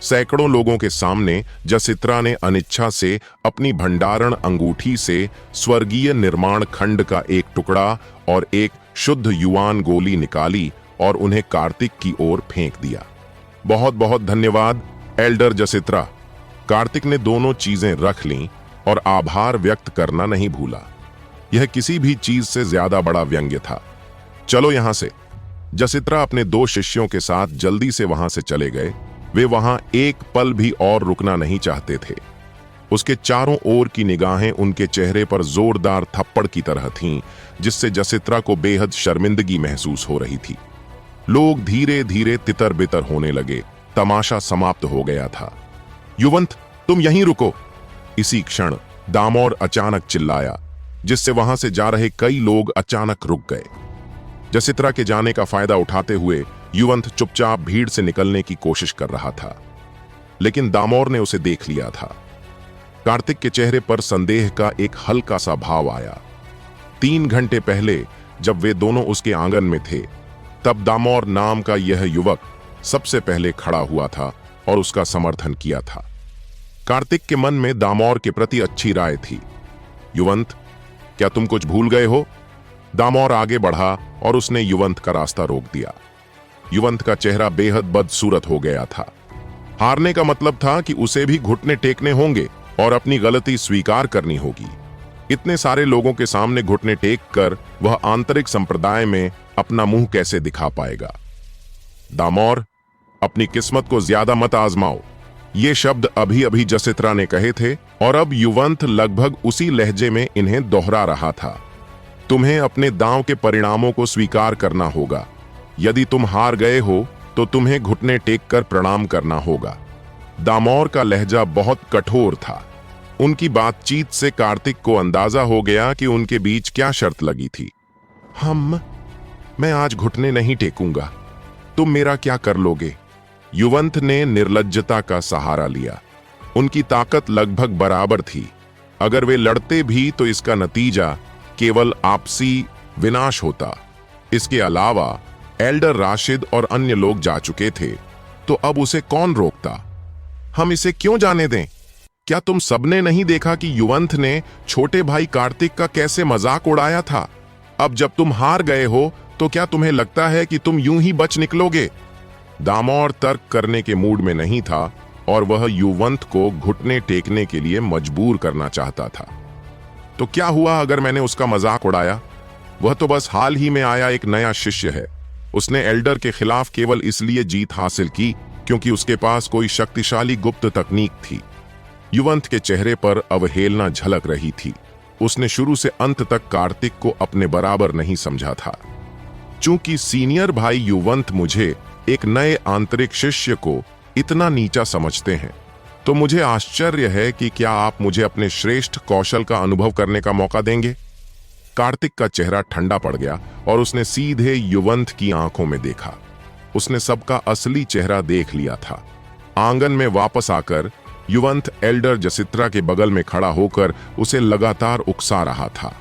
सैकड़ों लोगों के सामने जसित्रा ने अनिच्छा से अपनी भंडारण अंगूठी से स्वर्गीय निर्माण खंड का एक टुकड़ा और एक शुद्ध युआन गोली निकाली और उन्हें कार्तिक की ओर फेंक दिया। बहुत बहुत धन्यवाद एल्डर जसित्रा। कार्तिक ने दोनों चीजें रख लीं और आभार व्यक्त करना नहीं भूला। यह किसी भी चीज से ज्यादा बड़ा व्यंग्य था। चलो यहां से। जसित्रा अपने 2 शिष्यों के साथ जल्दी से वहां से चले गए। वे वहां एक पल भी और रुकना नहीं चाहते थे। उसके चारों ओर की निगाहें उनके चेहरे पर जोरदार थप्पड़ की तरह थीं, जिससे जसित्रा को बेहद शर्मिंदगी महसूस हो रही थी। लोग धीरे धीरे तितर बितर होने लगे। तमाशा समाप्त हो गया था। युवंत, तुम यहीं रुको। इसी क्षण दामोर अचानक चिल्लाया, जिससे वहां से जा रहे कई लोग अचानक रुक गए। जसित्रा के जाने का फायदा उठाते हुए युवंत चुपचाप भीड़ से निकलने की कोशिश कर रहा था, लेकिन दामोर ने उसे देख लिया था। कार्तिक के चेहरे पर संदेह का एक हल्का सा भाव आया। 3 घंटे पहले जब वे दोनों उसके आंगन में थे, तब दामोर नाम का यह युवक सबसे पहले खड़ा हुआ था और उसका समर्थन किया था। कार्तिक के मन में दामोर के प्रति अच्छी राय थी। युवंत, क्या तुम कुछ भूल गए हो? दामोर आगे बढ़ा और उसने युवंत का रास्ता रोक दिया। युवंत का चेहरा बेहद बदसूरत हो गया था। हारने का मतलब था कि उसे भी घुटने टेकने होंगे और अपनी गलती स्वीकार करनी होगी। इतने सारे लोगों के सामने घुटने टेक कर वह आंतरिक संप्रदाय में अपना मुंह कैसे दिखा पाएगा? दामोर, अपनी किस्मत को ज्यादा मत आजमाओ। ये शब्द अभी अभी जसित्रा ने कहे थे और अब युवंत लगभग उसी लहजे में इन्हें दोहरा रहा था। तुम्हें अपने दांव के परिणामों को स्वीकार करना होगा। यदि तुम हार गए हो तो तुम्हें घुटने टेक कर प्रणाम करना होगा। दामोर का लहजा बहुत कठोर था। उनकी बातचीत से कार्तिक को अंदाजा हो गया कि उनके बीच क्या शर्त लगी थी। मैं आज घुटने नहीं टेकूंगा। तुम मेरा क्या कर लोगे? युवंत ने निर्लज्जता का सहारा लिया। उनकी ताकत लगभग बराबर थी। अगर वे लड़ते भी तो इसका नतीजा केवल आपसी विनाश होता। इसके अलावा एल्डर राशिद और अन्य लोग जा चुके थे, तो अब उसे कौन रोकता? हम इसे क्यों जाने दें? क्या तुम सबने नहीं देखा कि युवंत ने छोटे भाई कार्तिक का कैसे मजाक उड़ाया था? अब जब तुम हार गए हो तो क्या तुम्हें लगता है कि तुम यूं ही बच निकलोगे? दामोर तर्क करने के मूड में नहीं था और वह युवंत को घुटने टेकने के लिए मजबूर करना चाहता था। तो क्या हुआ अगर मैंने उसका मजाक उड़ाया? वह तो बस हाल ही में आया एक नया शिष्य है। उसने एल्डर के खिलाफ केवल इसलिए जीत हासिल की क्योंकि उसके पास कोई शक्तिशाली गुप्त तकनीक थी। युवंत के चेहरे पर अवहेलना झलक रही थी। उसने शुरू से अंत तक कार्तिक को अपने बराबर नहीं समझा था। चूंकि सीनियर भाई युवंत मुझे एक नए आंतरिक शिष्य को इतना नीचा समझते हैं, तो मुझे आश्चर्य है कि क्या आप मुझे अपने श्रेष्ठ कौशल का अनुभव करने का मौका देंगे? कार्तिक का चेहरा ठंडा पड़ गया और उसने सीधे युवंत की आंखों में देखा। उसने सबका असली चेहरा देख लिया था। आंगन में वापस आकर युवंत एल्डर जसित्रा के बगल में खड़ा होकर उसे लगातार उकसा रहा था।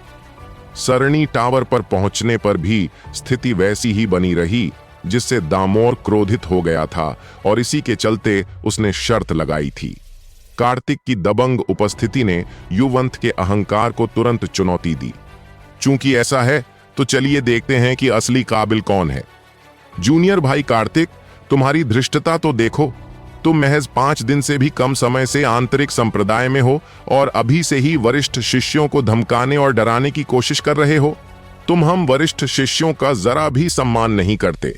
सरणी टावर पर पहुंचने पर भी स्थिति वैसी ही बनी रही, जिससे दामोर क्रोधित हो गया था और इसी के चलते उसने शर्त लगाई थी। कार्तिक की दबंग उपस्थिति ने युवंत के अहंकार को तुरंत चुनौती दी। चूंकि ऐसा है तो चलिए देखते हैं कि असली काबिल कौन है। जूनियर भाई कार्तिक, तुम्हारी धृष्टता तो देखो। तुम महज 5 दिन से भी कम समय से आंतरिक संप्रदाय में हो और अभी से ही वरिष्ठ शिष्यों को धमकाने और डराने की कोशिश कर रहे हो। तुम हम वरिष्ठ शिष्यों का जरा भी सम्मान नहीं करते।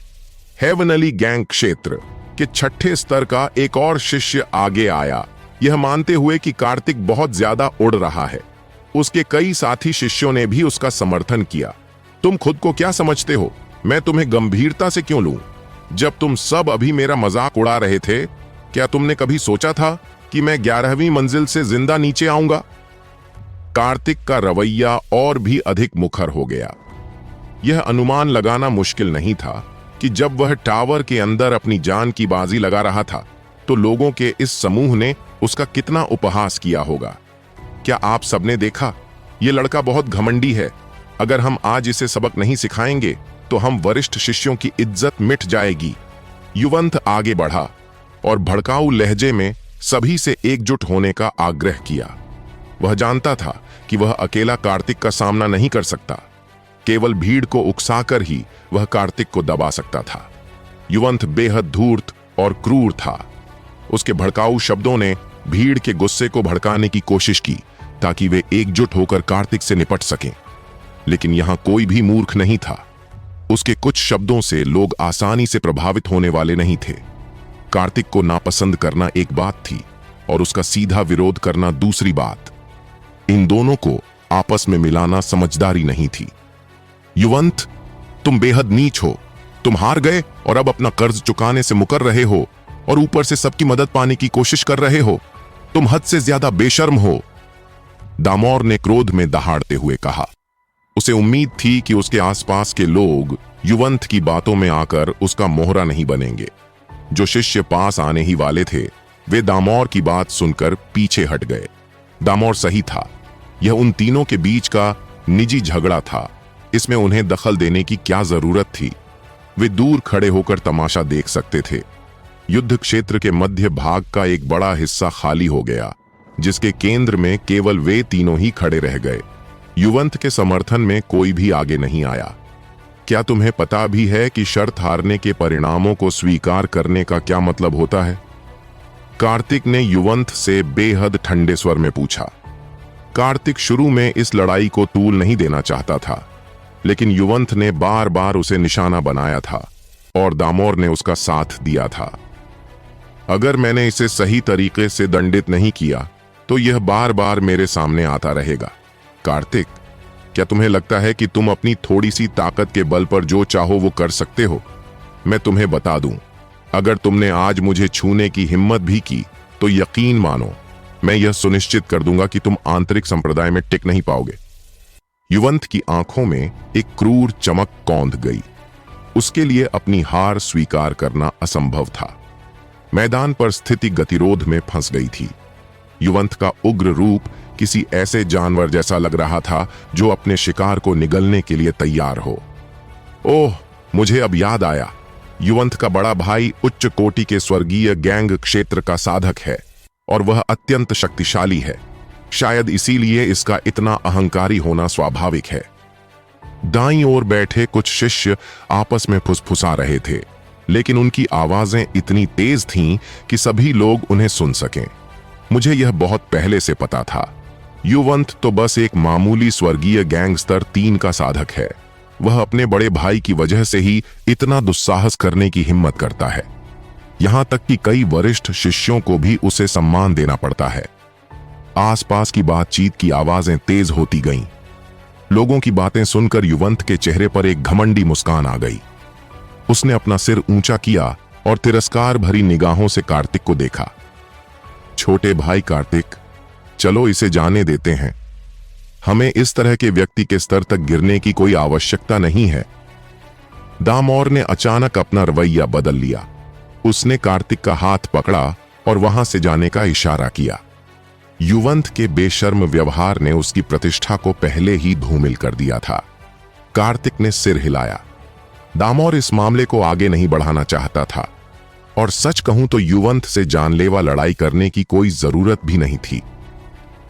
हेवनली गैंग क्षेत्र के 6ठे स्तर का एक और शिष्य आगे आया, यह मानते हुए कि कार्तिक बहुत ज्यादा उड़ रहा है। उसके कई साथी शिष्यों ने भी उसका समर्थन किया। तुम खुद को क्या समझते हो? मैं तुम्हें गंभीरता से क्यों लूं? जब तुम सब अभी मेरा मजाक उड़ा रहे थे, क्या तुमने कभी सोचा था कि मैं 11वीं मंजिल से जिंदा नीचे आऊंगा? कार्तिक का रवैया और भी अधिक मुखर हो गया। यह अनुमान लगाना मुश्किल नहीं था कि जब वह टावर के अंदर अपनी जान की बाजी लगा रहा था तो लोगों के इस समूह ने उसका कितना उपहास किया होगा। क्या आप सबने देखा? यह लड़का बहुत घमंडी है। अगर हम आज इसे सबक नहीं सिखाएंगे तो हम वरिष्ठ शिष्यों की इज्जत मिट जाएगी। युवंत आगे बढ़ा और भड़काऊ लहजे में सभी से एकजुट होने का आग्रह किया। वह जानता था कि वह अकेला कार्तिक का सामना नहीं कर सकता। केवल भीड़ को उकसाकर ही वह कार्तिक को दबा सकता था। युवंत बेहद धूर्त और क्रूर था। उसके भड़काऊ शब्दों ने भीड़ के गुस्से को भड़काने की कोशिश की ताकि वे एकजुट होकर कार्तिक से निपट सकें। लेकिन यहां कोई भी मूर्ख नहीं था। उसके कुछ शब्दों से लोग आसानी से प्रभावित होने वाले नहीं थे। कार्तिक को नापसंद करना एक बात थी और उसका सीधा विरोध करना दूसरी बात। इन दोनों को आपस में मिलाना समझदारी नहीं थी। युवंत, तुम बेहद नीच हो। तुम हार गए और अब अपना कर्ज चुकाने से मुकर रहे हो और ऊपर से सबकी मदद पाने की कोशिश कर रहे हो। तुम हद से ज्यादा बेशर्म हो, दामोर ने क्रोध में दहाड़ते हुए कहा। उसे उम्मीद थी कि उसके आसपास के लोग युवंत की बातों में आकर उसका मोहरा नहीं बनेंगे। जो शिष्य पास आने ही वाले थे वे दामोर की बात सुनकर पीछे हट गए। दामोर सही था। यह उन तीनों के बीच का निजी झगड़ा था। इसमें उन्हें दखल देने की क्या जरूरत थी? वे दूर खड़े होकर तमाशा देख सकते थे। युद्ध क्षेत्र के मध्य भाग का एक बड़ा हिस्सा खाली हो गया, जिसके केंद्र में केवल वे तीनों ही खड़े रह गए। युवंत के समर्थन में कोई भी आगे नहीं आया। क्या तुम्हें पता भी है कि शर्त हारने के परिणामों को स्वीकार करने का क्या मतलब होता है? कार्तिक ने युवंत से बेहद ठंडे स्वर में पूछा। कार्तिक शुरू में इस लड़ाई को तूल नहीं देना चाहता था, लेकिन युवंत ने बार बार उसे निशाना बनाया था और दामोर ने उसका साथ दिया था। अगर मैंने इसे सही तरीके से दंडित नहीं किया तो यह बार बार मेरे सामने आता रहेगा। कार्तिक, क्या तुम्हें लगता है कि तुम अपनी थोड़ी सी ताकत के बल पर जो चाहो वो कर सकते हो? मैं तुम्हें बता दूं, अगर तुमने आज मुझे छूने की हिम्मत भी की तो यकीन मानो मैं यह सुनिश्चित कर दूंगा कि तुम आंतरिक संप्रदाय में टिक नहीं पाओगे। युवंत की आंखों में एक क्रूर चमक कौंध गई। उसके लिए अपनी हार स्वीकार करना असंभव था। मैदान पर स्थिति गतिरोध में फंस गई थी। युवंत का उग्र रूप किसी ऐसे जानवर जैसा लग रहा था जो अपने शिकार को निगलने के लिए तैयार हो। ओह, मुझे अब याद आया। युवंत का बड़ा भाई उच्च कोटि के स्वर्गीय गैंग क्षेत्र का साधक है और वह अत्यंत शक्तिशाली है। शायद इसीलिए इसका इतना अहंकारी होना स्वाभाविक है। दाईं ओर बैठे कुछ शिष्य आपस में फुसफुसा रहे थे, लेकिन उनकी आवाजें इतनी तेज थीं कि सभी लोग उन्हें सुन सकें। मुझे यह बहुत पहले से पता था। युवंत तो बस एक मामूली स्वर्गीय गैंग स्तर 3 का साधक है। वह अपने बड़े भाई की वजह से ही इतना दुस्साहस करने की हिम्मत करता है। यहां तक कि कई वरिष्ठ शिष्यों को भी उसे सम्मान देना पड़ता है। आसपास की बातचीत की आवाजें तेज होती गईं। लोगों की बातें सुनकर युवंत के चेहरे पर एक घमंडी मुस्कान आ गई। उसने अपना सिर ऊंचा किया और तिरस्कार भरी निगाहों से कार्तिक को देखा। छोटे भाई कार्तिक, चलो इसे जाने देते हैं। हमें इस तरह के व्यक्ति के स्तर तक गिरने की कोई आवश्यकता नहीं है। दामोर ने अचानक अपना रवैया बदल लिया। उसने कार्तिक का हाथ पकड़ा और वहां से जाने का इशारा किया। युवंत के बेशर्म व्यवहार ने उसकी प्रतिष्ठा को पहले ही धूमिल कर दिया था। कार्तिक ने सिर हिलाया। दामोर इस मामले को आगे नहीं बढ़ाना चाहता था और सच कहूं तो युवंत से जानलेवा लड़ाई करने की कोई जरूरत भी नहीं थी।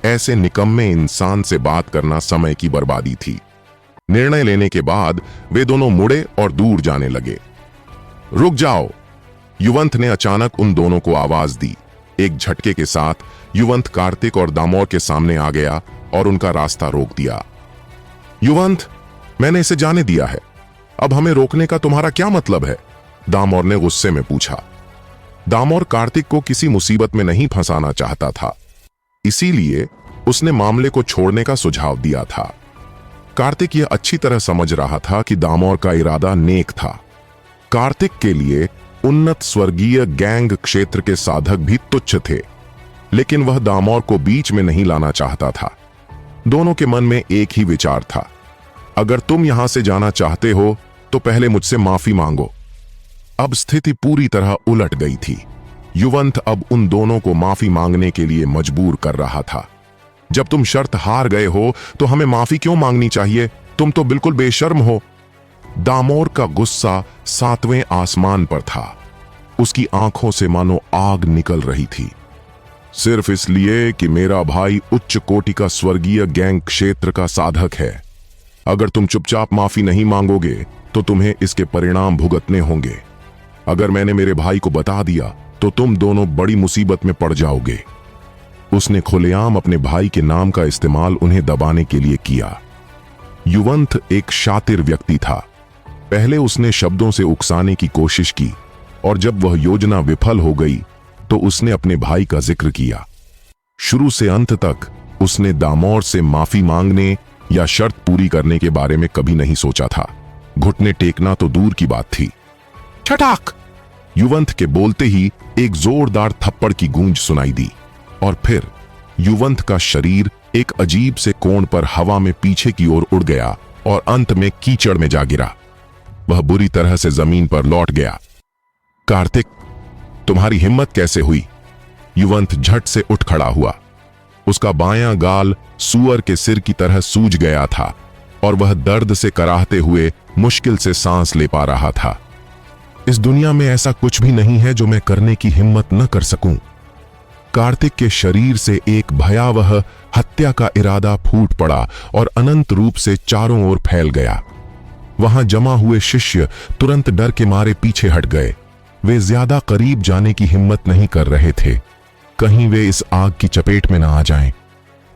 ऐसे निकम्मे इंसान से बात करना समय की बर्बादी थी। निर्णय लेने के बाद वे दोनों मुड़े और दूर जाने लगे। रुक जाओ, युवंत ने अचानक उन दोनों को आवाज दी। एक झटके के साथ युवंत कार्तिक और दामोर के सामने आ गया और उनका रास्ता रोक दिया। युवंत, मैंने इसे जाने दिया है, अब हमें रोकने का तुम्हारा क्या मतलब है? दामोर ने गुस्से में पूछा। दामोर कार्तिक को किसी मुसीबत में नहीं फंसाना चाहता था, इसीलिए उसने मामले को छोड़ने का सुझाव दिया था। कार्तिक यह अच्छी तरह समझ रहा था कि दामोर का इरादा नेक था। कार्तिक के लिए उन्नत स्वर्गीय गैंग क्षेत्र के साधक भी तुच्छ थे, लेकिन वह दामोर को बीच में नहीं लाना चाहता था। दोनों के मन में एक ही विचार था, अगर तुम यहां से जाना चाहते हो तो पहले मुझसे माफी मांगो। अब स्थिति पूरी तरह उलट गई थी। युवंत अब उन दोनों को माफी मांगने के लिए मजबूर कर रहा था। जब तुम शर्त हार गए हो तो हमें माफी क्यों मांगनी चाहिए? तुम तो बिल्कुल बेशर्म हो। दामोर का गुस्सा 7वें आसमान पर था। उसकी आंखों से मानो आग निकल रही थी, सिर्फ इसलिए कि मेरा भाई उच्च कोटि का स्वर्गीय गैंग क्षेत्र का साधक है। अगर तुम चुपचाप माफी नहीं मांगोगे तो तुम्हें इसके परिणाम भुगतने होंगे। अगर मैंने मेरे भाई को बता दिया तो तुम दोनों बड़ी मुसीबत में पड़ जाओगे। उसने खुलेआम अपने भाई के नाम का इस्तेमाल उन्हें दबाने के लिए किया। युवंत एक शातिर व्यक्ति था। पहले उसने शब्दों से उकसाने की कोशिश की और जब वह योजना विफल हो गई तो उसने अपने भाई का जिक्र किया। शुरू से अंत तक उसने दामोर से माफी मांगने या शर्त पूरी करने के बारे में कभी नहीं सोचा था। घुटने टेकना तो दूर की बात थी। छटाक! युवंत के बोलते ही एक जोरदार थप्पड़ की गूंज सुनाई दी और फिर युवंत का शरीर एक अजीब से कोण पर हवा में पीछे की ओर उड़ गया और अंत में कीचड़ में जा गिरा। वह बुरी तरह से जमीन पर लौट गया। कार्तिक, तुम्हारी हिम्मत कैसे हुई? युवंत झट से उठ खड़ा हुआ। उसका बायां गाल सूअर के सिर की तरह सूज गया था और वह दर्द से कराहते हुए मुश्किल से सांस ले पा रहा था। इस दुनिया में ऐसा कुछ भी नहीं है जो मैं करने की हिम्मत न कर सकूं। कार्तिक के शरीर से एक भयावह हत्या का इरादा फूट पड़ा और अनंत रूप से चारों ओर फैल गया। वहां जमा हुए शिष्य तुरंत डर के मारे पीछे हट गए। वे ज्यादा करीब जाने की हिम्मत नहीं कर रहे थे, कहीं वे इस आग की चपेट में न आ जाएं।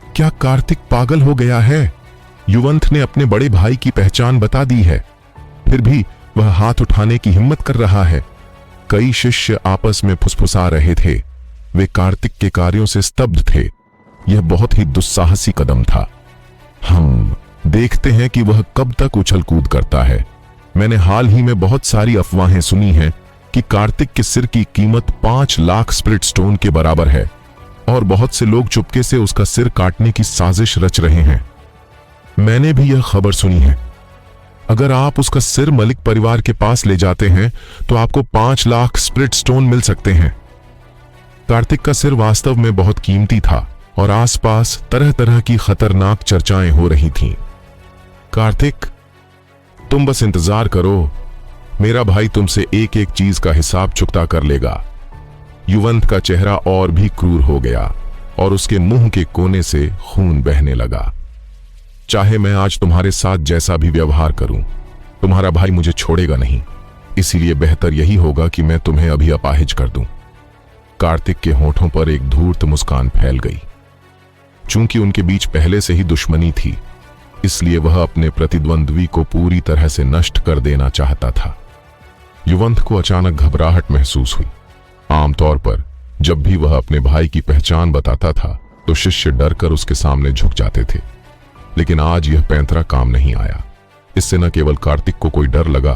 क्या कार्तिक पागल हो गया है? युवंत ने अपने बड़े भाई की पहचान बता दी है, फिर भी वह हाथ उठाने की हिम्मत कर रहा है। कई शिष्य आपस में फुसफुसा रहे थे। वे कार्तिक के कार्यों से स्तब्ध थे। यह बहुत ही दुस्साहसी कदम था। हम देखते हैं कि वह कब तक उछल कूद करता है। मैंने हाल ही में बहुत सारी अफवाहें सुनी हैं कि कार्तिक के सिर की कीमत 5 लाख स्प्लिट स्टोन के बराबर है और बहुत से लोग चुपके से उसका सिर काटने की साजिश रच रहे हैं। मैंने भी यह खबर सुनी है। अगर आप उसका सिर मलिक परिवार के पास ले जाते हैं तो आपको 5 लाख स्प्लिट स्टोन मिल सकते हैं। कार्तिक का सिर वास्तव में बहुत कीमती था और आसपास तरह तरह की खतरनाक चर्चाएं हो रही थीं। कार्तिक, तुम बस इंतजार करो, मेरा भाई तुमसे एक एक चीज का हिसाब चुकता कर लेगा। युवंत का चेहरा और भी क्रूर हो गया और उसके मुंह के कोने से खून बहने लगा। चाहे मैं आज तुम्हारे साथ जैसा भी व्यवहार करूं, तुम्हारा भाई मुझे छोड़ेगा नहीं, इसीलिए बेहतर यही होगा कि मैं तुम्हें अभी अपाहिज कर दूं। कार्तिक के होठों पर एक धूर्त मुस्कान फैल गई। चूंकि उनके बीच पहले से ही दुश्मनी थी, इसलिए वह अपने प्रतिद्वंद्वी को पूरी तरह से नष्ट कर देना चाहता था। युवंत को अचानक घबराहट महसूस हुई। आमतौर पर जब भी वह अपने भाई की पहचान बताता था तो शिष्य डरकर उसके सामने झुक जाते थे, लेकिन आज यह पैंतरा काम नहीं आया। इससे न केवल कार्तिक को कोई डर लगा,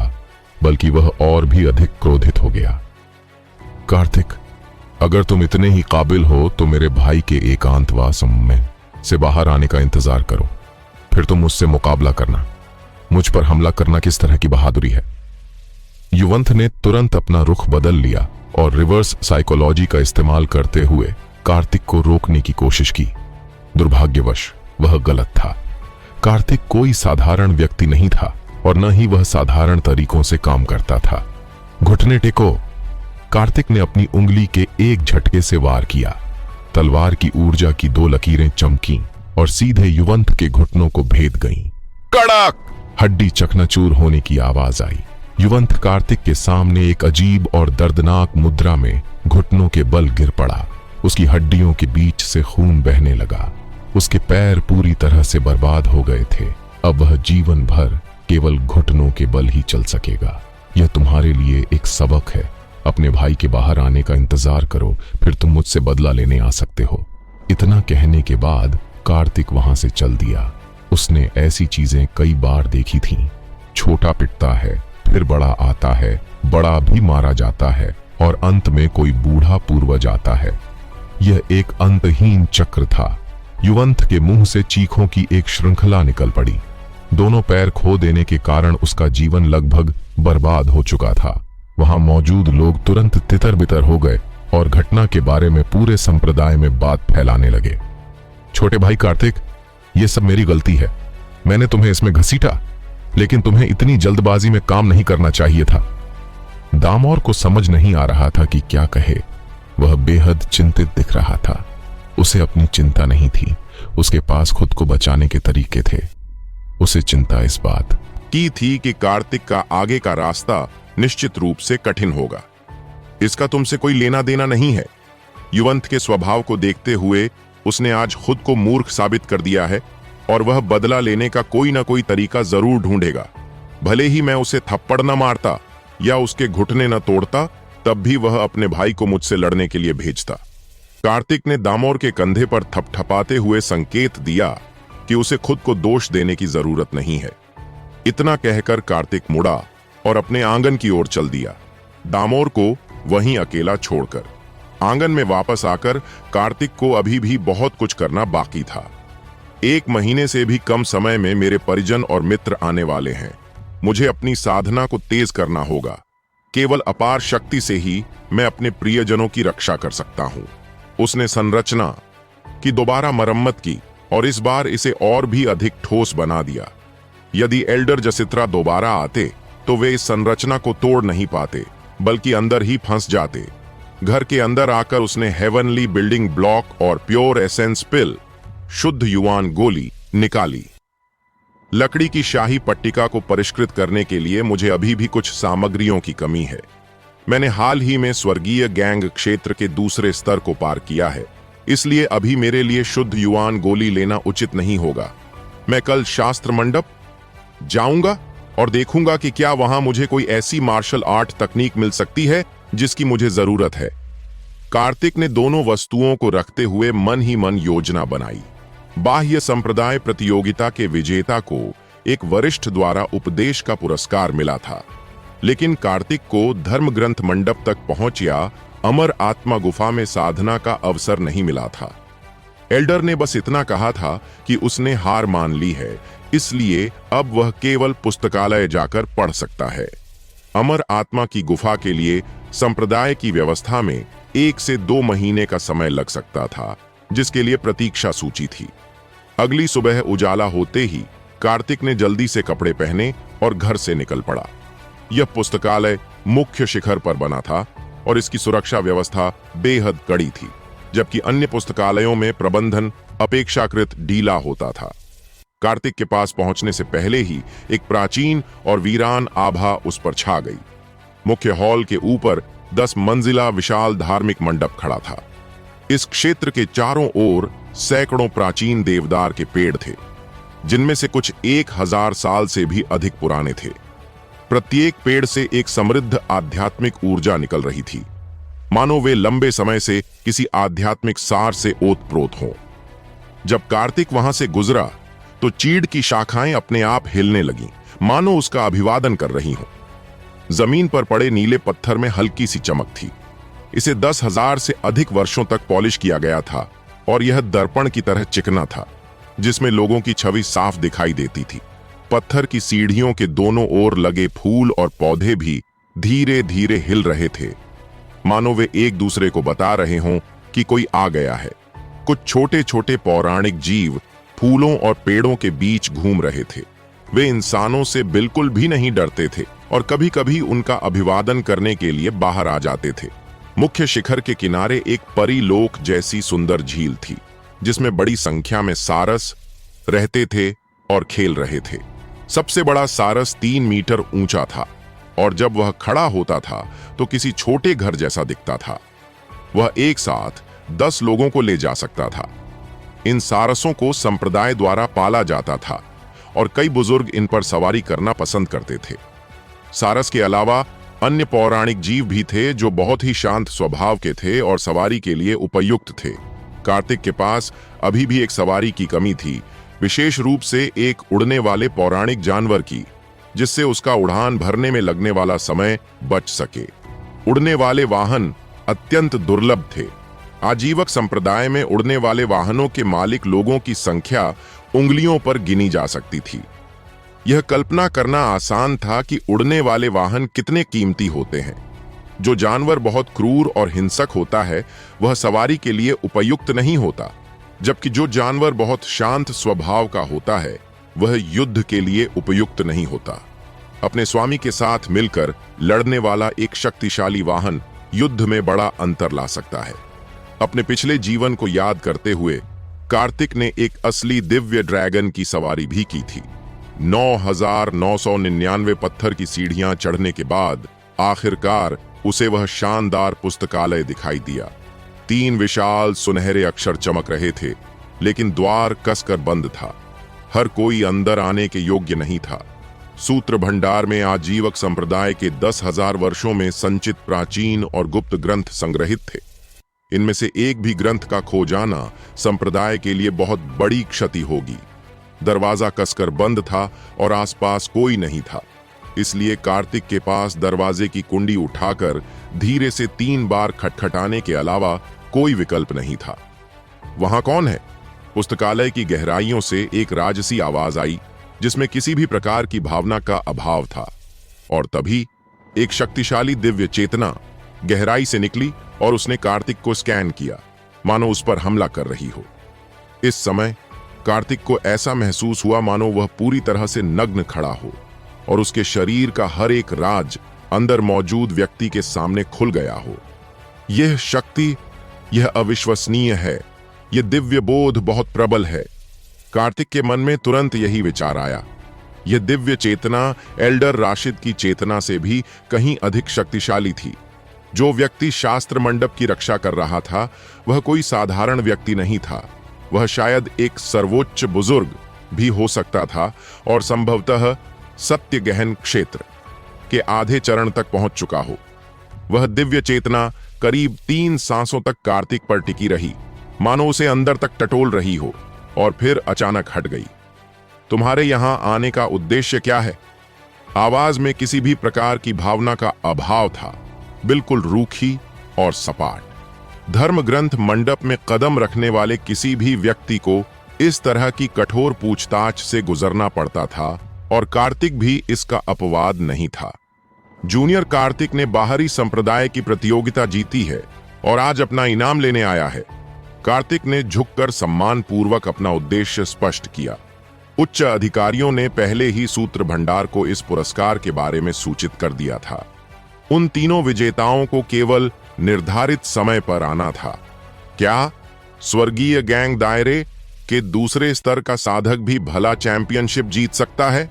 बल्कि वह और भी अधिक क्रोधित हो गया। कार्तिक, अगर तुम इतने ही काबिल हो तो मेरे भाई के एकांतवास में से बाहर आने का इंतजार करो, फिर तुम मुझसे मुकाबला करना। मुझ पर हमला करना किस तरह की बहादुरी है? युवंत ने तुरंत अपना रुख बदल लिया और रिवर्स साइकोलॉजी का इस्तेमाल करते हुए कार्तिक को रोकने की कोशिश की। दुर्भाग्यवश वह गलत था। कार्तिक कोई साधारण व्यक्ति नहीं था और न ही वह साधारण तरीकों से काम करता था। घुटने टेको, कार्तिक ने अपनी उंगली के एक झटके से वार किया। तलवार की ऊर्जा की 2 लकीरें चमकीं और सीधे युवंत के घुटनों को भेद गईं। कड़क! हड्डी चकनाचूर होने की आवाज आई। युवंत कार्तिक के सामने एक अजीब और दर्दनाक मुद्रा में घुटनों के बल गिर पड़ा। उसकी हड्डियों के बीच से खून बहने लगा। उसके पैर पूरी तरह से बर्बाद हो गए थे। अब वह जीवन भर केवल घुटनों के बल ही चल सकेगा। यह तुम्हारे लिए एक सबक है। अपने भाई के बाहर आने का इंतजार करो, फिर तुम मुझसे बदला लेने आ सकते हो। इतना कहने के बाद कार्तिक वहां से चल दिया। उसने ऐसी चीजें कई बार देखी थीं। छोटा पिटता है, फिर बड़ा आता है, बड़ा भी मारा जाता है और अंत में कोई बूढ़ा पूर्वज आता है। यह एक अंतहीन चक्र था। युवंत के मुंह से चीखों की एक श्रृंखला निकल पड़ी। दोनों पैर खो देने के कारण उसका जीवन लगभग बर्बाद हो चुका था। वहां मौजूद लोग तुरंत तितर बितर हो गए और घटना के बारे में पूरे संप्रदाय में बात फैलाने लगे। छोटे भाई कार्तिक, यह सब मेरी गलती है। मैंने तुम्हें इसमें घसीटा, लेकिन तुम्हें इतनी जल्दबाजी में काम नहीं करना चाहिए था। दामोर को समझ नहीं आ रहा था कि क्या कहे। वह बेहद चिंतित दिख रहा था। उसे अपनी चिंता नहीं थी, उसके पास खुद को बचाने के तरीके थे। उसे चिंता इस बात की थी कि कार्तिक का आगे का रास्ता निश्चित रूप से कठिन होगा। इसका तुमसे कोई लेना देना नहीं है। युवंत के स्वभाव को देखते हुए उसने आज खुद को मूर्ख साबित कर दिया है और वह बदला लेने का कोई ना कोई तरीका जरूर ढूंढेगा। भले ही मैं उसे थप्पड़ न मारता या उसके घुटने न तोड़ता, तब भी वह अपने भाई को मुझसे लड़ने के लिए भेजता। कार्तिक ने दामोर के कंधे पर थपथपाते हुए संकेत दिया कि उसे खुद को दोष देने की जरूरत नहीं है। इतना कहकर कार्तिक मुड़ा और अपने आंगन की ओर चल दिया, दामोर को वहीं अकेला छोड़कर। आंगन में वापस आकर कार्तिक को अभी भी बहुत कुछ करना बाकी था। 1 महीने से भी कम समय में मेरे परिजन और मित्र आने वाले हैं। मुझे अपनी साधना को तेज करना होगा। केवल अपार शक्ति से ही मैं अपने प्रियजनों की रक्षा कर सकता हूं। उसने संरचना की दोबारा मरम्मत की और इस बार इसे और भी अधिक ठोस बना दिया। यदि एल्डर जसित्रा दोबारा आते तो वे इस संरचना को तोड़ नहीं पाते, बल्कि अंदर ही फंस जाते। घर के अंदर आकर उसने हेवनली बिल्डिंग ब्लॉक और प्योर एसेंस पिल, शुद्ध युवान गोली निकाली। लकड़ी की शाही पट्टिका को परिष्कृत करने के लिए मुझे अभी भी कुछ सामग्रियों की कमी है। मैंने हाल ही में स्वर्गीय गैंग क्षेत्र के दूसरे स्तर को पार किया है, इसलिए अभी मेरे लिए शुद्ध युवान गोली लेना उचित नहीं होगा। मैं कल शास्त्र मंडप जाऊंगा और देखूंगा कि क्या वहां मुझे कोई ऐसी मार्शल आर्ट तकनीक मिल सकती है जिसकी मुझे जरूरत है। कार्तिक ने दोनों वस्तुओं को रखते हुए मन ही मन योजना बनाई। बाह्य संप्रदाय प्रतियोगिता के विजेता को एक वरिष्ठ द्वारा उपदेश का पुरस्कार मिला था, लेकिन कार्तिक को धर्म ग्रंथ मंडप तक पहुंच या अमर आत्मा गुफा में साधना का अवसर नहीं मिला था। एल्डर ने बस इतना कहा था कि उसने हार मान ली है, इसलिए अब वह केवल पुस्तकालय जाकर पढ़ सकता है। अमर आत्मा की गुफा के लिए संप्रदाय की व्यवस्था में 1 से 2 महीने का समय लग सकता था, जिसके लिए प्रतीक्षा सूची थी। अगली सुबह उजाला होते ही कार्तिक ने जल्दी से कपड़े पहने और घर से निकल पड़ा। यह पुस्तकालय मुख्य शिखर पर बना था और इसकी सुरक्षा व्यवस्था बेहद कड़ी थी, जबकि अन्य पुस्तकालयों में प्रबंधन अपेक्षाकृत ढीला होता था। कार्तिक के पास पहुंचने से पहले ही एक प्राचीन और वीरान आभा उस पर छा गई। मुख्य हॉल के ऊपर 10 मंजिला विशाल धार्मिक मंडप खड़ा था। इस क्षेत्र के चारों ओर सैकड़ों प्राचीन देवदार के पेड़ थे, जिनमें से कुछ 1000 साल से भी अधिक पुराने थे। प्रत्येक पेड़ से एक समृद्ध आध्यात्मिक ऊर्जा निकल रही थी, मानो वे लंबे समय से किसी आध्यात्मिक सार से ओतप्रोत हों। जब कार्तिक वहां से गुजरा तो चीड़ की शाखाएं अपने आप हिलने लगीं, मानो उसका अभिवादन कर रही हों। जमीन पर पड़े नीले पत्थर में हल्की सी चमक थी। इसे 10,000 से अधिक वर्षों तक पॉलिश किया गया था और यह दर्पण की तरह चिकना था, जिसमें लोगों की छवि साफ दिखाई देती थी। पत्थर की सीढ़ियों के दोनों ओर लगे फूल और पौधे भी धीरे धीरे हिल रहे थे, मानो वे एक दूसरे को बता रहे हों कि कोई आ गया है। कुछ छोटे छोटे पौराणिक जीव फूलों और पेड़ों के बीच घूम रहे थे। वे इंसानों से बिल्कुल भी नहीं डरते थे और कभी कभी उनका अभिवादन करने के लिए बाहर आ जाते थे। मुख्य शिखर के किनारे एक परीलोक जैसी सुंदर झील थी, जिसमें बड़ी संख्या में सारस रहते थे और खेल रहे थे। सबसे बड़ा सारस 3 मीटर ऊंचा था और जब वह खड़ा होता था तो किसी छोटे घर जैसा दिखता था। वह एक साथ 10 लोगों को ले जा सकता था। इन सारसों को संप्रदाय द्वारा पाला जाता था और कई बुजुर्ग इन पर सवारी करना पसंद करते थे। सारस के अलावा अन्य पौराणिक जीव भी थे जो बहुत ही शांत स्वभाव के थे और सवारी के लिए उपयुक्त थे। कार्तिक के पास अभी भी एक सवारी की कमी थी, विशेष रूप से एक उड़ने वाले पौराणिक जानवर की, जिससे उसका उड़ान भरने में लगने वाला समय बच सके। उड़ने वाले वाहन अत्यंत दुर्लभ थे। आजीवक संप्रदाय में उड़ने वाले वाहनों के मालिक लोगों की संख्या उंगलियों पर गिनी जा सकती थी। यह कल्पना करना आसान था कि उड़ने वाले वाहन कितने कीमती होते हैं। जो जानवर बहुत क्रूर और हिंसक होता है वह सवारी के लिए उपयुक्त नहीं होता, जबकि जो जानवर बहुत शांत स्वभाव का होता है वह युद्ध के लिए उपयुक्त नहीं होता। अपने स्वामी के साथ मिलकर लड़ने वाला एक शक्तिशाली वाहन युद्ध में बड़ा अंतर ला सकता है। अपने पिछले जीवन को याद करते हुए कार्तिक ने एक असली दिव्य ड्रैगन की सवारी भी की थी। 9,999 पत्थर की सीढ़ियां चढ़ने के बाद आखिरकार उसे वह शानदार पुस्तकालय दिखाई दिया। 3 विशाल सुनहरे अक्षर चमक रहे थे, लेकिन द्वार कसकर बंद था। हर कोई अंदर आने के योग्य नहीं था। सूत्र भंडार में आजीवक संप्रदाय के 10,000 वर्षों में संचित प्राचीन और गुप्त ग्रंथ संग्रहित थे। इनमें से एक भी ग्रंथ का खो जाना संप्रदाय के लिए बहुत बड़ी क्षति होगी। दरवाजा कसकर बंद था और आसपास कोई नहीं था, इसलिए कार्तिक के पास दरवाजे की कुंडी उठाकर धीरे से 3 बार खटखटाने के अलावा कोई विकल्प नहीं था। वहां कौन है? पुस्तकालय की गहराइयों से एक राजसी आवाज आई, जिसमें किसी भी प्रकार की भावना का अभाव था। और तभी एक शक्तिशाली दिव्य चेतना गहराई से निकली और उसने कार्तिक को स्कैन किया, मानो उस पर हमला कर रही हो। इस समय कार्तिक को ऐसा महसूस हुआ मानो वह पूरी तरह से नग्न खड़ा हो और उसके शरीर का हर एक राज अंदर मौजूद व्यक्ति के सामने खुल गया हो। यह शक्ति, यह अविश्वसनीय है। यह दिव्य बोध बहुत प्रबल है। कार्तिक के मन में तुरंत यही विचार आया। यह दिव्य चेतना एल्डर राशिद की चेतना से भी कहीं अधिक शक्तिशाली थी। जो व्यक्ति शास्त्र मंडप की रक्षा कर रहा था वह कोई साधारण व्यक्ति नहीं था। वह शायद एक सर्वोच्च बुजुर्ग भी हो सकता था और संभवतः सत्य गहन क्षेत्र के आधे चरण तक पहुंच चुका हो। वह दिव्य चेतना करीब 3 सांसों तक कार्तिक पर टिकी रही, मानो उसे अंदर तक टटोल रही हो, और फिर अचानक हट गई। तुम्हारे यहां आने का उद्देश्य क्या है? आवाज में किसी भी प्रकार की भावना का अभाव था, बिल्कुल रूखी और सपाट। धर्म ग्रंथ मंडप में कदम रखने वाले किसी भी व्यक्ति को इस तरह की कठोर पूछताछ से गुजरना पड़ता था, और कार्तिक भी इसका अपवाद नहीं था। जूनियर कार्तिक ने बाहरी संप्रदाय की प्रतियोगिता जीती है और आज अपना इनाम लेने आया है। कार्तिक ने झुककर सम्मान पूर्वक अपना उद्देश्य स्पष्ट किया। उच्च अधिकारियों ने पहले ही सूत्र भंडार को इस पुरस्कार के बारे में सूचित कर दिया था। उन तीनों विजेताओं को केवल निर्धारित समय पर आना था। क्या स्वर्गीय गैंग दायरे के दूसरे स्तर का साधक भी भला चैंपियनशिप जीत सकता है?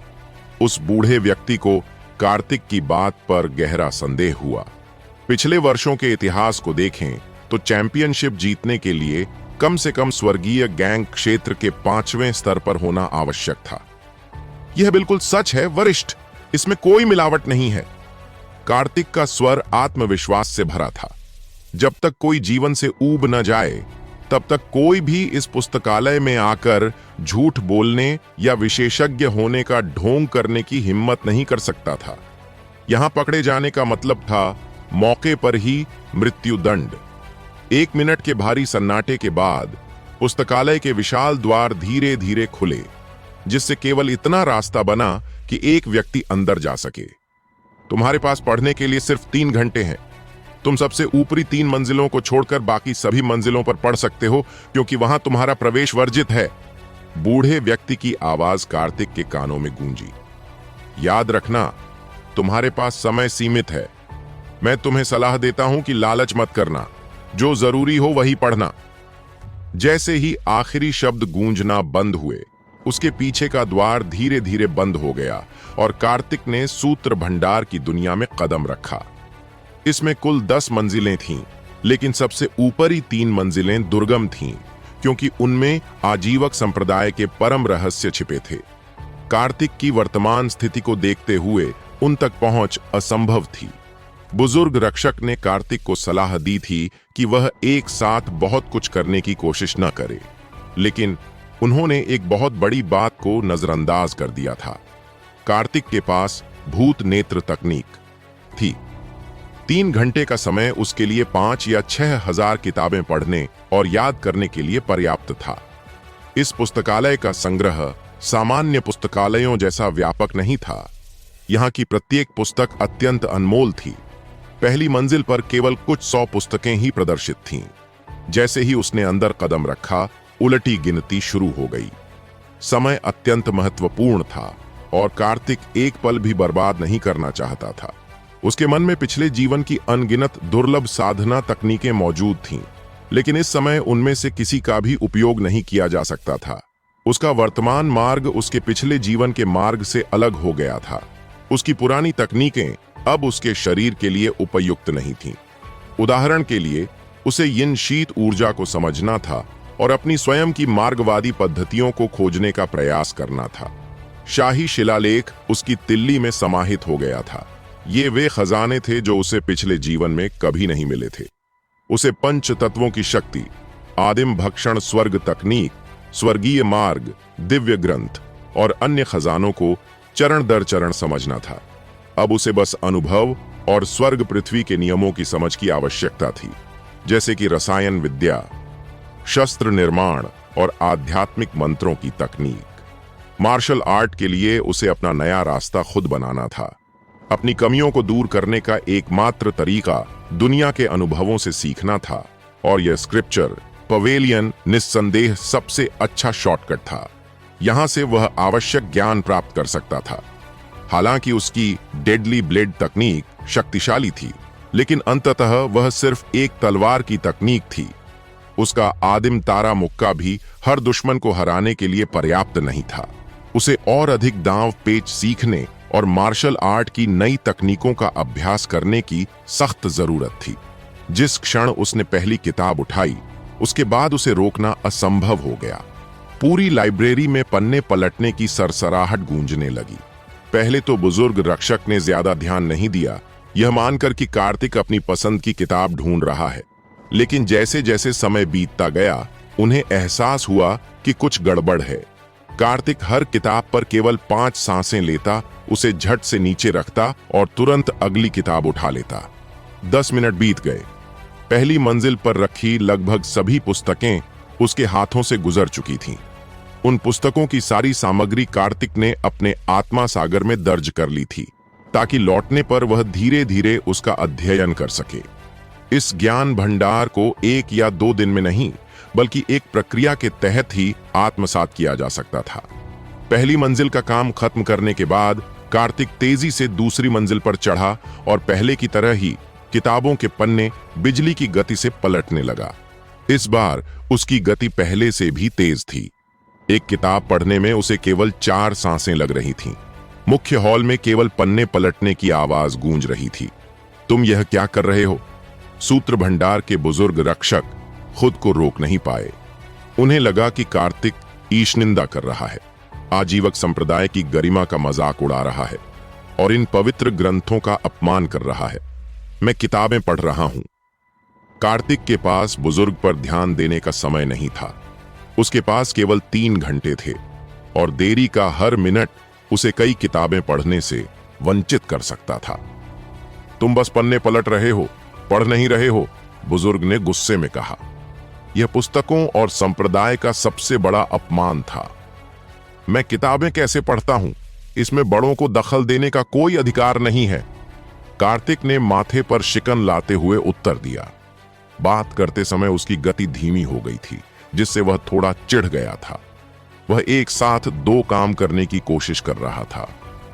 उस बूढ़े व्यक्ति को कार्तिक की बात पर गहरा संदेह हुआ। पिछले वर्षों के इतिहास को देखें तो चैंपियनशिप जीतने के लिए कम से कम स्वर्गीय गैंग क्षेत्र के 5वें स्तर पर होना आवश्यक था। यह बिल्कुल सच है वरिष्ठ, इसमें कोई मिलावट नहीं है। कार्तिक का स्वर आत्मविश्वास से भरा था। जब तक कोई जीवन से ऊब न जाए तब तक कोई भी इस पुस्तकालय में आकर झूठ बोलने या विशेषज्ञ होने का ढोंग करने की हिम्मत नहीं कर सकता था। यहां पकड़े जाने का मतलब था मौके पर ही मृत्युदंड। 1 मिनट के भारी सन्नाटे के बाद पुस्तकालय के विशाल द्वार धीरे धीरे खुले, जिससे केवल इतना रास्ता बना कि एक व्यक्ति अंदर जा सके। तुम्हारे पास पढ़ने के लिए सिर्फ 3 घंटे हैं। तुम सबसे ऊपरी 3 मंजिलों को छोड़कर बाकी सभी मंजिलों पर पढ़ सकते हो, क्योंकि वहां तुम्हारा प्रवेश वर्जित है। बूढ़े व्यक्ति की आवाज कार्तिक के कानों में गूंजी। याद रखना, तुम्हारे पास समय सीमित है। मैं तुम्हें सलाह देता हूं कि लालच मत करना, जो जरूरी हो वही पढ़ना। जैसे ही आखिरी शब्द गूंजना बंद हुए, उसके पीछे का द्वार धीरे धीरे बंद हो गया और कार्तिक ने सूत्र भंडार की दुनिया में कदम रखा। इसमें कुल 10 मंजिलें थीं, लेकिन सबसे ऊपरी 3 मंजिलें दुर्गम थीं, क्योंकि उनमें आजीवक संप्रदाय के परम रहस्य छिपे थे। कार्तिक की वर्तमान स्थिति को देखते हुए उन तक पहुंच असंभव थी। बुजुर्ग रक्षक ने कार्तिक को सलाह दी थी कि वह एक साथ बहुत कुछ करने की कोशिश न करे, लेकिन उन्होंने एक बहुत बड़ी बात को नजरअंदाज कर दिया था। कार्तिक के पास भूत नेत्र तकनीक थी। 3 घंटे का समय उसके लिए 5 या 6 हजार किताबें पढ़ने और याद करने के लिए पर्याप्त था। इस पुस्तकालय का संग्रह सामान्य पुस्तकालयों जैसा व्यापक नहीं था। यहाँ की प्रत्येक पुस्तक अत्यंत अनमोल थी। पहली मंजिल पर केवल कुछ 100 पुस्तकें ही प्रदर्शित थीं। जैसे ही उसने अंदर कदम रखा, उलटी गिनती शुरू हो गई। समय अत्यंत महत्वपूर्ण था और कार्तिक एक पल भी बर्बाद नहीं करना चाहता था। उसके मन में पिछले जीवन की अनगिनत दुर्लभ साधना तकनीकें मौजूद थीं, लेकिन इस समय उनमें से किसी का भी उपयोग नहीं किया जा सकता था। उसका वर्तमान मार्ग उसके पिछले जीवन के मार्ग से अलग हो गया था। उसकी पुरानी तकनीकें अब उसके शरीर के लिए उपयुक्त नहीं थीं। उदाहरण के लिए, उसे यिन शीत ऊर्जा को समझना था और अपनी स्वयं की मार्गवादी पद्धतियों को खोजने का प्रयास करना था। शाही शिलालेख उसकी तिल्ली में समाहित हो गया था। ये वे खजाने थे जो उसे पिछले जीवन में कभी नहीं मिले थे। उसे पंच तत्वों की शक्ति, आदिम भक्षण स्वर्ग तकनीक, स्वर्गीय मार्ग, दिव्य ग्रंथ और अन्य खजानों को चरण दर चरण समझना था। अब उसे बस अनुभव और स्वर्ग पृथ्वी के नियमों की समझ की आवश्यकता थी, जैसे कि रसायन विद्या, शस्त्र निर्माण और आध्यात्मिक मंत्रों की तकनीक। मार्शल आर्ट के लिए उसे अपना नया रास्ता खुद बनाना था। अपनी कमियों को दूर करने का एकमात्र तरीका दुनिया के अनुभवों से सीखना था, और यह स्क्रिप्चर पवेलियन निस्संदेह सबसे अच्छा शॉर्टकट था। यहां से वह आवश्यक ज्ञान प्राप्त कर सकता था। हालांकि उसकी डेडली ब्लेड तकनीक शक्तिशाली थी, लेकिन अंततः वह सिर्फ एक तलवार की तकनीक थी। उसका आदिम तारा मुक्का भी हर दुश्मन को हराने के लिए पर्याप्त नहीं था। उसे और अधिक दांव पेच सीखने और मार्शल आर्ट की नई तकनीकों का अभ्यास करने की सख्त जरूरत थी। जिस क्षण उसने पहली किताब उठाई, उसके बाद उसे रोकना असंभव हो गया। पूरी लाइब्रेरी में पन्ने पलटने की सरसराहट गूंजने लगी। पहले तो बुजुर्ग रक्षक ने ज्यादा ध्यान नहीं दिया, यह मानकर कि कार्तिक अपनी पसंद की किताब ढूंढ रहा है। लेकिन जैसे जैसे समय बीतता गया, उन्हें एहसास हुआ कि कुछ गड़बड़ है। कार्तिक हर किताब पर केवल 5 सांसें लेता, उसे झट से नीचे रखता और तुरंत अगली किताब उठा लेता। 10 मिनट बीत गए। पहली मंजिल पर रखी लगभग सभी पुस्तकें उसके हाथों से गुजर चुकी थीं। उन पुस्तकों की सारी सामग्री कार्तिक ने अपने आत्मा सागर में दर्ज कर ली थी, ताकि लौटने पर वह धीरे धीरे उसका अध्ययन कर सके। इस ज्ञान भंडार को 1 या 2 दिन में नहीं, बल्कि एक प्रक्रिया के तहत ही आत्मसात किया जा सकता था। पहली मंजिल का काम खत्म करने के बाद कार्तिक तेजी से दूसरी मंजिल पर चढ़ा और पहले की तरह ही किताबों के पन्ने बिजली की गति से पलटने लगा। इस बार उसकी गति पहले से भी तेज थी। एक किताब पढ़ने में उसे केवल 4 सांसें लग रही थीं। मुख्य हॉल में केवल पन्ने पलटने की आवाज गूंज रही थी। तुम यह क्या कर रहे हो? सूत्र भंडार के बुजुर्ग रक्षक खुद को रोक नहीं पाए। उन्हें लगा कि कार्तिक ईशनिंदा कर रहा है, आजीवक संप्रदाय की गरिमा का मजाक उड़ा रहा है और इन पवित्र ग्रंथों का अपमान कर रहा है। मैं किताबें पढ़ रहा हूं। कार्तिक के पास बुजुर्ग पर ध्यान देने का समय नहीं था। उसके पास केवल 3 घंटे थे और देरी का हर मिनट उसे कई किताबें पढ़ने से वंचित कर सकता था। तुम बस पन्ने पलट रहे हो, पढ़ नहीं रहे हो, बुजुर्ग ने गुस्से में कहा। यह पुस्तकों और संप्रदाय का सबसे बड़ा अपमान था। मैं किताबें कैसे पढ़ता हूं? इसमें बड़ों को दखल देने का कोई अधिकार नहीं है। कार्तिक ने माथे पर शिकन लाते हुए उत्तर दिया। बात करते समय उसकी गति धीमी हो गई थी, जिससे वह थोड़ा चिढ़ गया था। वह एक साथ 2 काम करने की कोशिश कर रहा था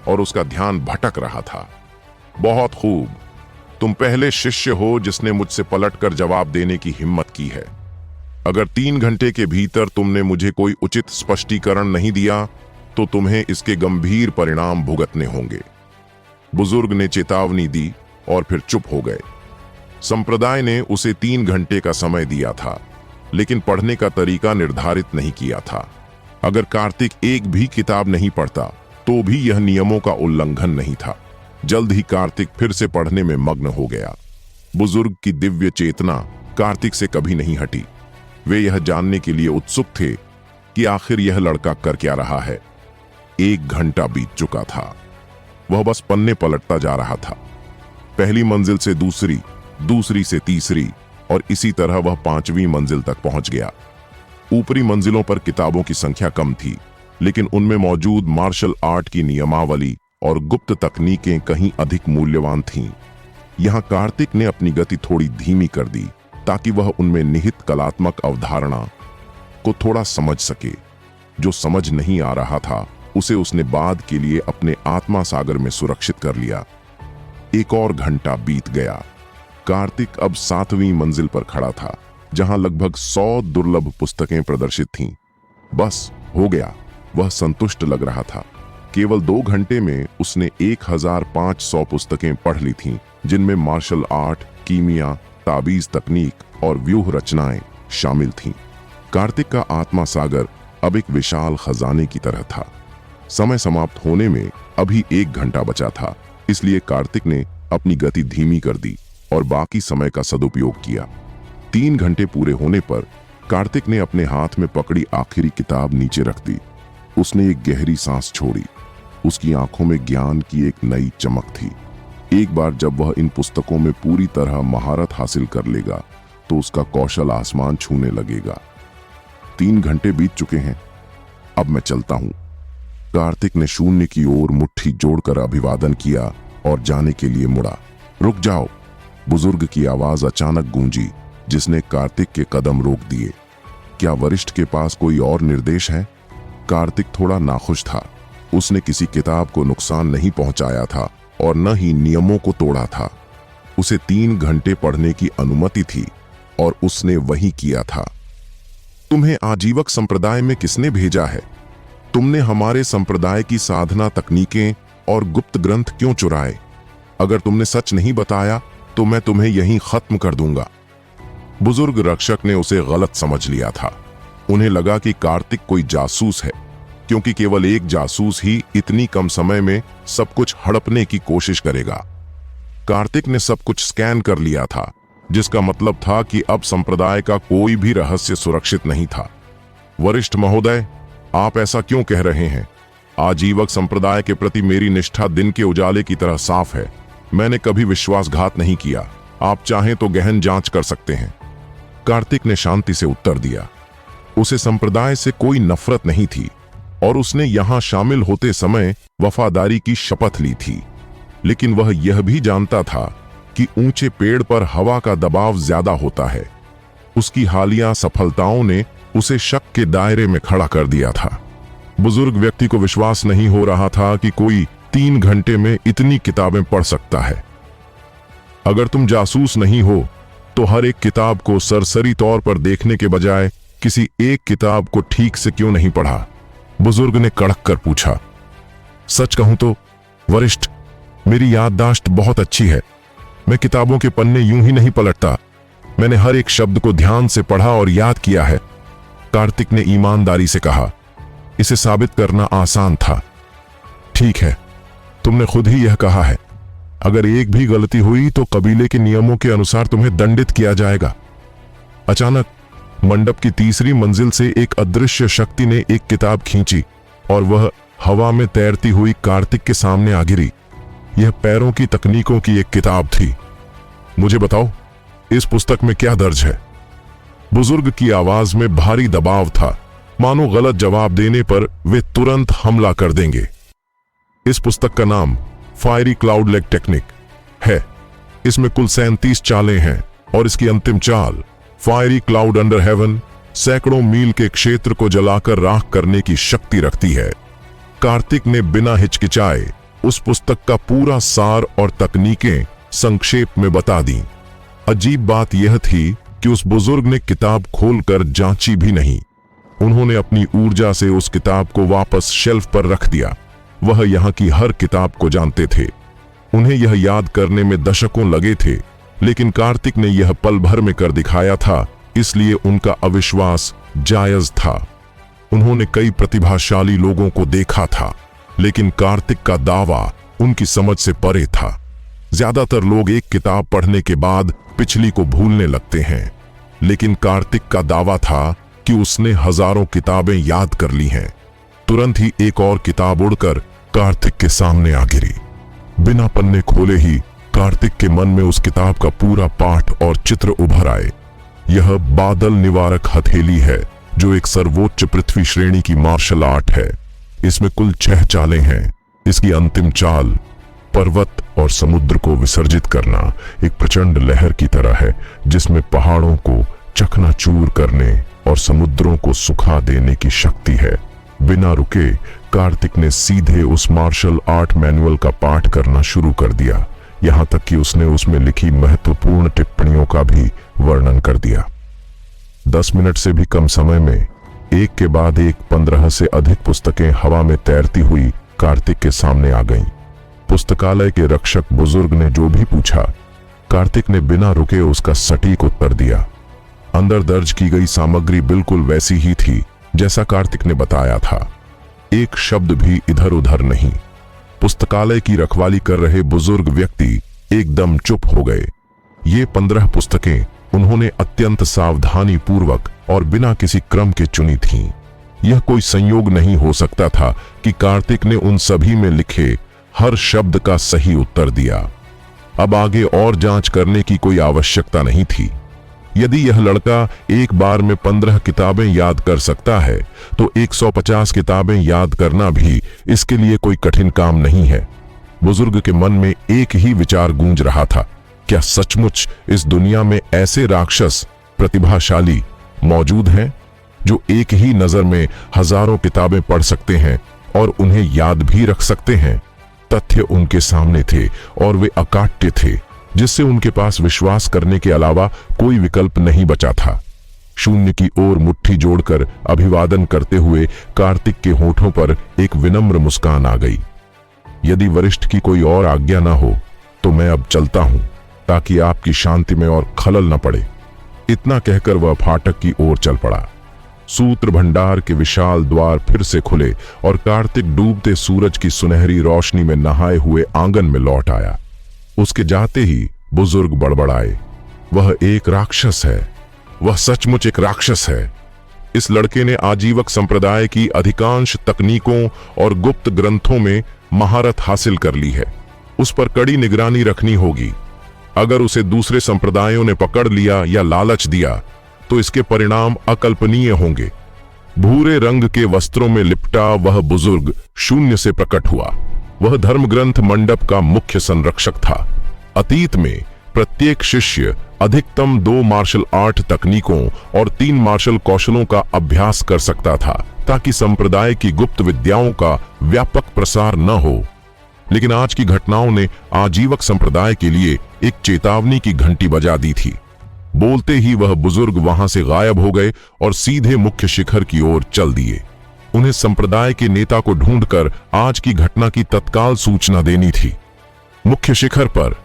और उसका ध्यान भटक रहा था। बहुत खूब, तुम पहले शिष्य हो जिसने मुझसे पलटकर जवाब देने की हिम्मत की है। अगर 3 घंटे के भीतर तुमने मुझे कोई उचित स्पष्टीकरण नहीं दिया तो तुम्हें इसके गंभीर परिणाम भुगतने होंगे। बुजुर्ग ने चेतावनी दी और फिर चुप हो गए। संप्रदाय ने उसे 3 घंटे का समय दिया था, लेकिन पढ़ने का तरीका निर्धारित नहीं किया था। अगर कार्तिक एक भी किताब नहीं पढ़ता तो भी यह नियमों का उल्लंघन नहीं था। जल्द ही कार्तिक फिर से पढ़ने में मग्न हो गया। बुजुर्ग की दिव्य चेतना कार्तिक से कभी नहीं हटी। वे यह जानने के लिए उत्सुक थे कि आखिर यह लड़का कर क्या रहा है। 1 घंटा बीत चुका था। वह बस पन्ने पलटता जा रहा था। पहली मंजिल से दूसरी, दूसरी से तीसरी और इसी तरह वह 5वीं मंजिल तक पहुंच गया। ऊपरी मंजिलों पर किताबों की संख्या कम थी, लेकिन उनमें मौजूद मार्शल आर्ट की नियमावली और गुप्त तकनीकें कहीं अधिक मूल्यवान थीं। यहां कार्तिक ने अपनी गति थोड़ी धीमी कर दी ताकि वह उनमें निहित कलात्मक अवधारणा को थोड़ा समझ सके। जो समझ नहीं आ रहा था उसे उसने बाद के लिए अपने आत्मा सागर में सुरक्षित कर लिया। 1 और घंटा बीत गया। कार्तिक अब 7वीं मंजिल पर खड़ा था, जहां लगभग 100 दुर्लभ पुस्तकें प्रदर्शित थीं। बस हो गया, वह संतुष्ट लग रहा था। केवल 2 घंटे में उसने 1500 पुस्तकें पढ़ ली थीं, जिनमें मार्शल आर्ट, कीमिया, ताबीज तकनीक और व्यूह रचनाएं शामिल थीं। कार्तिक का आत्मा सागर अब एक विशाल खजाने की तरह था। समय समाप्त होने में अभी 1 घंटा बचा था, इसलिए कार्तिक ने अपनी गति धीमी कर दी और बाकी समय का सदुपयोग किया। 3 घंटे पूरे होने पर कार्तिक ने अपने हाथ में पकड़ी आखिरी किताब नीचे रख दी। उसने एक गहरी सांस छोड़ी। उसकी आंखों में ज्ञान की एक नई चमक थी। एक बार जब वह इन पुस्तकों में पूरी तरह महारत हासिल कर लेगा तो उसका कौशल आसमान छूने लगेगा। 3 घंटे बीत चुके हैं, अब मैं चलता हूं। कार्तिक ने शून्य की ओर मुट्ठी जोड़कर अभिवादन किया और जाने के लिए मुड़ा। रुक जाओ, बुजुर्ग की आवाज अचानक गूंजी, जिसने कार्तिक के कदम रोक दिए। क्या वरिष्ठ के पास कोई और निर्देश है? कार्तिक थोड़ा नाखुश था। उसने किसी किताब को नुकसान नहीं पहुंचाया था और न ही नियमों को तोड़ा था। उसे 3 घंटे पढ़ने की अनुमति थी और उसने वही किया था। तुम्हें आजीवक संप्रदाय में किसने भेजा है? तुमने हमारे संप्रदाय की साधना तकनीकें और गुप्त ग्रंथ क्यों चुराए? अगर तुमने सच नहीं बताया तो मैं तुम्हें यहीं खत्म कर दूंगा। बुजुर्ग रक्षक ने उसे गलत समझ लिया था। उन्हें लगा कि कार्तिक कोई जासूस है, क्योंकि केवल एक जासूस ही इतनी कम समय में सब कुछ हड़पने की कोशिश करेगा। कार्तिक ने सब कुछ स्कैन कर लिया था, जिसका मतलब था कि अब संप्रदाय का कोई भी रहस्य सुरक्षित नहीं था। वरिष्ठ महोदय, आप ऐसा क्यों कह रहे हैं? आजीवक संप्रदाय के प्रति मेरी निष्ठा दिन के उजाले की तरह साफ है। मैंने कभी विश्वासघात नहीं किया। आप चाहें तो गहन जांच कर सकते हैं। कार्तिक ने शांति से उत्तर दिया। उसे संप्रदाय से कोई नफरत नहीं थी और उसने यहां शामिल होते समय वफादारी की शपथ ली थी। लेकिन वह यह भी जानता था कि ऊंचे पेड़ पर हवा का दबाव ज्यादा होता है। उसकी हालिया सफलताओं ने उसे शक के दायरे में खड़ा कर दिया था। बुजुर्ग व्यक्ति को विश्वास नहीं हो रहा था कि कोई 3 घंटे में इतनी किताबें पढ़ सकता है। अगर तुम जासूस नहीं हो तो हर एक किताब को सरसरी तौर पर देखने के बजाय किसी एक किताब को ठीक से क्यों नहीं पढ़ा? बुजुर्ग ने कड़क कर पूछा। सच कहूं तो वरिष्ठ, मेरी याददाश्त बहुत अच्छी है। मैं किताबों के पन्ने यूं ही नहीं पलटता। मैंने हर एक शब्द को ध्यान से पढ़ा और याद किया है। कार्तिक ने ईमानदारी से कहा। इसे साबित करना आसान था। ठीक है, तुमने खुद ही यह कहा है। अगर एक भी गलती हुई तो कबीले के नियमों के अनुसार तुम्हें दंडित किया जाएगा। अचानक मंडप की तीसरी मंजिल से एक अदृश्य शक्ति ने एक किताब खींची और वह हवा में तैरती हुई कार्तिक के सामने आ गिरी। यह पैरों की तकनीकों की एक किताब थी। मुझे बताओ, इस पुस्तक में क्या दर्ज है? बुजुर्ग की आवाज में भारी दबाव था, मानो गलत जवाब देने पर वे तुरंत हमला कर देंगे। इस पुस्तक का नाम फायरी क्लाउड लेग टेक्निक है। इसमें कुल 37 चालें हैं और इसकी अंतिम चाल फायरी क्लाउड अंडर हेवन सैकड़ों मील के क्षेत्र को जलाकर राख करने की शक्ति रखती है। कार्तिक ने बिना हिचकिचाए उस पुस्तक का पूरा सार और तकनीकें संक्षेप में बता दी। अजीब बात यह थी कि उस बुजुर्ग ने किताब खोलकर जांची भी नहीं। उन्होंने अपनी ऊर्जा से उस किताब को वापस शेल्फ पर रख दिया। वह यहाँ की हर किताब को जानते थे। उन्हें यह याद करने में दशकों लगे थे, लेकिन कार्तिक ने यह पल भर में कर दिखाया था, इसलिए उनका अविश्वास जायज था। उन्होंने कई प्रतिभाशाली लोगों को देखा था, लेकिन कार्तिक का दावा उनकी समझ से परे था। ज्यादातर लोग एक किताब पढ़ने के बाद पिछली को भूलने लगते हैं, लेकिन कार्तिक का दावा था कि उसने हजारों किताबें याद कर ली हैं। तुरंत ही एक और किताब उड़कर कार्तिक के सामने आ गिरी। बिना पन्ने खोले ही कार्तिक के मन में उस किताब का पूरा पाठ और चित्र उभर आए। यह बादल निवारक हथेली है, जो एक सर्वोच्च पृथ्वी श्रेणी की मार्शल आर्ट है। इसमें कुल 6 चालें हैं। इसकी अंतिम चाल पर्वत और समुद्र को विसर्जित करना एक प्रचंड लहर की तरह है, जिसमें पहाड़ों को चकनाचूर करने और समुद्रों को सुखा देने की शक्ति है। बिना रुके कार्तिक ने सीधे उस मार्शल आर्ट मैनुअल का पाठ करना शुरू कर दिया, यहां तक कि उसने उसमें लिखी महत्वपूर्ण टिप्पणियों का भी वर्णन कर दिया। 10 मिनट से भी कम समय में एक के बाद एक 15 से अधिक पुस्तकें हवा में तैरती हुई कार्तिक के सामने आ गईं। पुस्तकालय के रक्षक बुजुर्ग ने जो भी पूछा, कार्तिक ने बिना रुके उसका सटीक उत्तर दिया। अंदर दर्ज की गई सामग्री बिल्कुल वैसी ही थी जैसा कार्तिक ने बताया था। एक शब्द भी इधर उधर नहीं। पुस्तकालय की रखवाली कर रहे बुजुर्ग व्यक्ति एकदम चुप हो गए। ये 15 पुस्तकें उन्होंने अत्यंत सावधानी पूर्वक और बिना किसी क्रम के चुनी थीं। यह कोई संयोग नहीं हो सकता था कि कार्तिक ने उन सभी में लिखे हर शब्द का सही उत्तर दिया। अब आगे और जांच करने की कोई आवश्यकता नहीं थी। यदि यह लड़का एक बार में 15 किताबें याद कर सकता है, तो 150 किताबें याद करना भी इसके लिए कोई कठिन काम नहीं है। बुजुर्ग के मन में एक ही विचार गूंज रहा था, क्या सचमुच इस दुनिया में ऐसे राक्षस प्रतिभाशाली मौजूद हैं जो एक ही नजर में हजारों किताबें पढ़ सकते हैं और उन्हें याद भी रख सकते हैं? तथ्य उनके सामने थे और वे अकाट्य थे, जिससे उनके पास विश्वास करने के अलावा कोई विकल्प नहीं बचा था। शून्य की ओर मुट्ठी जोड़कर अभिवादन करते हुए कार्तिक के होठों पर एक विनम्र मुस्कान आ गई। यदि वरिष्ठ की कोई और आज्ञा ना हो तो मैं अब चलता हूं, ताकि आपकी शांति में और खलल न पड़े। इतना कहकर वह फाटक की ओर चल पड़ा। सूत्र भंडार के विशाल द्वार फिर से खुले और कार्तिक डूबते सूरज की सुनहरी रोशनी में नहाए हुए आंगन में लौट आया। उसके जाते ही बुजुर्ग बड़बड़ाए, वह एक राक्षस है, वह सचमुच एक राक्षस है। इस लड़के ने आजीवक संप्रदाय की अधिकांश तकनीकों और गुप्त ग्रंथों में महारत हासिल कर ली है। उस पर कड़ी निगरानी रखनी होगी। अगर उसे दूसरे संप्रदायों ने पकड़ लिया या लालच दिया तो इसके परिणाम अकल्पनीय होंगे। भूरे रंग के वस्त्रों में लिपटा वह बुजुर्ग शून्य से प्रकट हुआ। वह धर्मग्रंथ मंडप का मुख्य संरक्षक था। अतीत में प्रत्येक शिष्य अधिकतम 2 मार्शल आर्ट तकनीकों और 3 मार्शल कौशलों का अभ्यास कर सकता था, ताकि संप्रदाय की गुप्त विद्याओं का व्यापक प्रसार न हो। लेकिन आज की घटनाओं ने आजीवक संप्रदाय के लिए एक चेतावनी की घंटी बजा दी थी। बोलते ही वह बुजुर्ग वहां से गायब हो गए और सीधे मुख्य शिखर की ओर चल दिए। उन्हें संप्रदाय के नेता को ढूंढकर आज की घटना की तत्काल सूचना देनी थी। मुख्य शिखर पर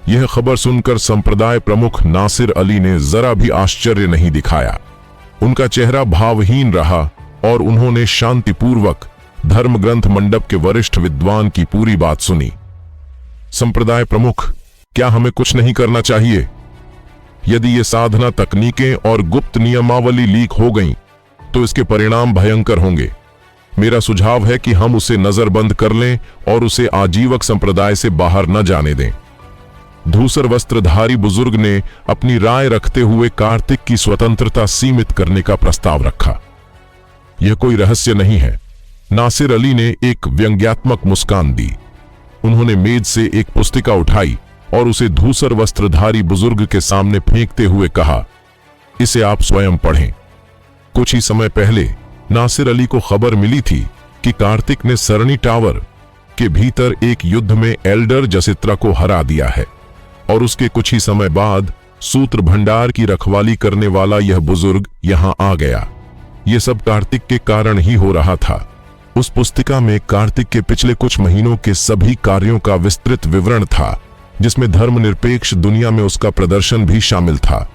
यह खबर सुनकर संप्रदाय प्रमुख नासिर अली ने जरा भी आश्चर्य नहीं दिखाया। उनका चेहरा भावहीन रहा और उन्होंने शांतिपूर्वक धर्मग्रंथ मंडप के वरिष्ठ विद्वान की पूरी बात सुनी। संप्रदाय प्रमुख, क्या हमें कुछ नहीं करना चाहिए? यदि ये साधना तकनीकें और गुप्त नियमावली लीक हो गईं, तो इसके परिणाम भयंकर होंगे। मेरा सुझाव है कि हम उसे नजरबंद कर लें और उसे आजीवक संप्रदाय से बाहर न जाने दें। धूसर वस्त्रधारी बुजुर्ग ने अपनी राय रखते हुए कार्तिक की स्वतंत्रता सीमित करने का प्रस्ताव रखा। यह कोई रहस्य नहीं है। नासिर अली ने एक व्यंग्यात्मक मुस्कान दी। उन्होंने मेज से एक पुस्तिका उठाई और उसे धूसर वस्त्रधारी बुजुर्ग के सामने फेंकते हुए कहा, इसे आप स्वयं पढ़ें। कुछ ही समय पहले नासिर अली को खबर मिली थी कि कार्तिक ने सरणी टावर के भीतर एक युद्ध में एल्डर जसित्रा को हरा दिया है। और उसके कुछ ही समय बाद सूत्र भंडार की रखवाली करने वाला यह बुजुर्ग यहां आ गया। यह सब कार्तिक के कारण ही हो रहा था। उस पुस्तिका में कार्तिक के पिछले कुछ महीनों के सभी कार्यों का विस्तृत विवरण था, जिसमें धर्मनिरपेक्ष दुनिया में उसका प्रदर्शन भी शामिल था।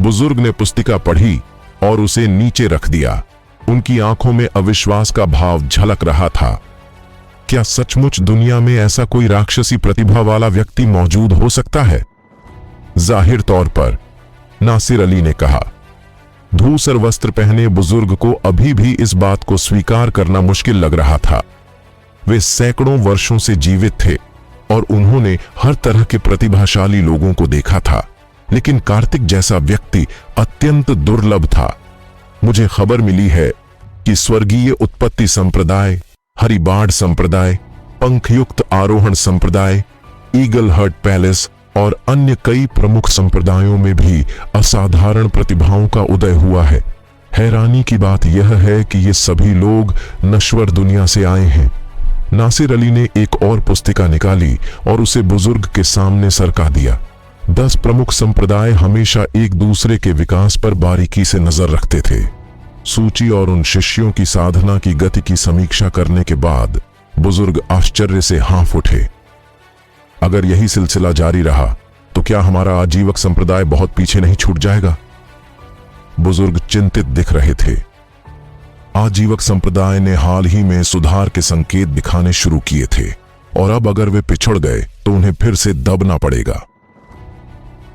बुजुर्ग ने पुस्तिका पढ़ी और उसे नीचे रख दिया। उनकी आंखों में अविश्वास का भाव झलक रहा था। क्या सचमुच दुनिया में ऐसा कोई राक्षसी प्रतिभा वाला व्यक्ति मौजूद हो सकता है? जाहिर तौर पर, नासिर अली ने कहा। धूसर वस्त्र पहने बुजुर्ग को अभी भी इस बात को स्वीकार करना मुश्किल लग रहा था। वे सैकड़ों वर्षों से जीवित थे और उन्होंने हर तरह के प्रतिभाशाली लोगों को देखा था, लेकिन कार्तिक जैसा व्यक्ति अत्यंत दुर्लभ था। मुझे खबर मिली है कि स्वर्गीय उत्पत्ति संप्रदाय, हरिबाड़ संप्रदाय, पंखयुक्त आरोहण संप्रदाय, ईगल हर्ट पैलेस और अन्य कई प्रमुख संप्रदायों में भी असाधारण प्रतिभाओं का उदय हुआ है। हैरानी की बात यह है कि ये सभी लोग नश्वर दुनिया से आए हैं। नासिर अली ने एक और पुस्तिका निकाली और उसे बुजुर्ग के सामने सरका दिया। 10 प्रमुख संप्रदाय हमेशा एक दूसरे के विकास पर बारीकी से नजर रखते थे। सूची और उन शिष्यों की साधना की गति की समीक्षा करने के बाद बुजुर्ग आश्चर्य से हाँफ उठे। अगर यही सिलसिला जारी रहा तो क्या हमारा आजीवक संप्रदाय बहुत पीछे नहीं छूट जाएगा? बुजुर्ग चिंतित दिख रहे थे। आजीवक संप्रदाय ने हाल ही में सुधार के संकेत दिखाने शुरू किए थे और अब अगर वे पिछड़ गए तो उन्हें फिर से दबना पड़ेगा।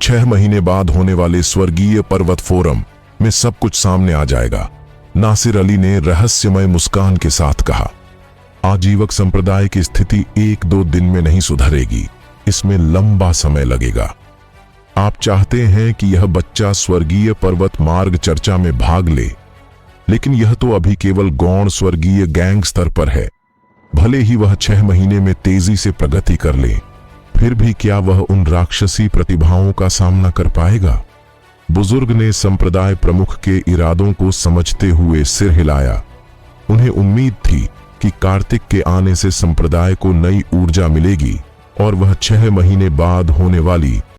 6 महीने बाद होने वाले स्वर्गीय पर्वत फोरम में सब कुछ सामने आ जाएगा, नासिर अली ने रहस्यमय मुस्कान के साथ कहा। आजीवक संप्रदाय की स्थिति 1-2 दिन में नहीं सुधरेगी, इसमें लंबा समय लगेगा। आप चाहते हैं कि यह बच्चा स्वर्गीय पर्वत मार्ग चर्चा में भाग ले, लेकिन यह तो अभी केवल गौण स्वर्गीय गैंग स्तर पर है। भले ही वह 6 महीने में तेजी से प्रगति कर ले, फिर भी क्या वह उन राक्षसी प्रतिभाओं का सामना कर पाएगा? बुजुर्ग ने संप्रदाय प्रमुख के इरादों को समझते हुए सिर हिलाया। उन्हें उम्मीद थी कि कार्तिक के आने से संप्रदाय को नई ऊर्जा मिलेगी और वह 6 महीने बाद होने वाली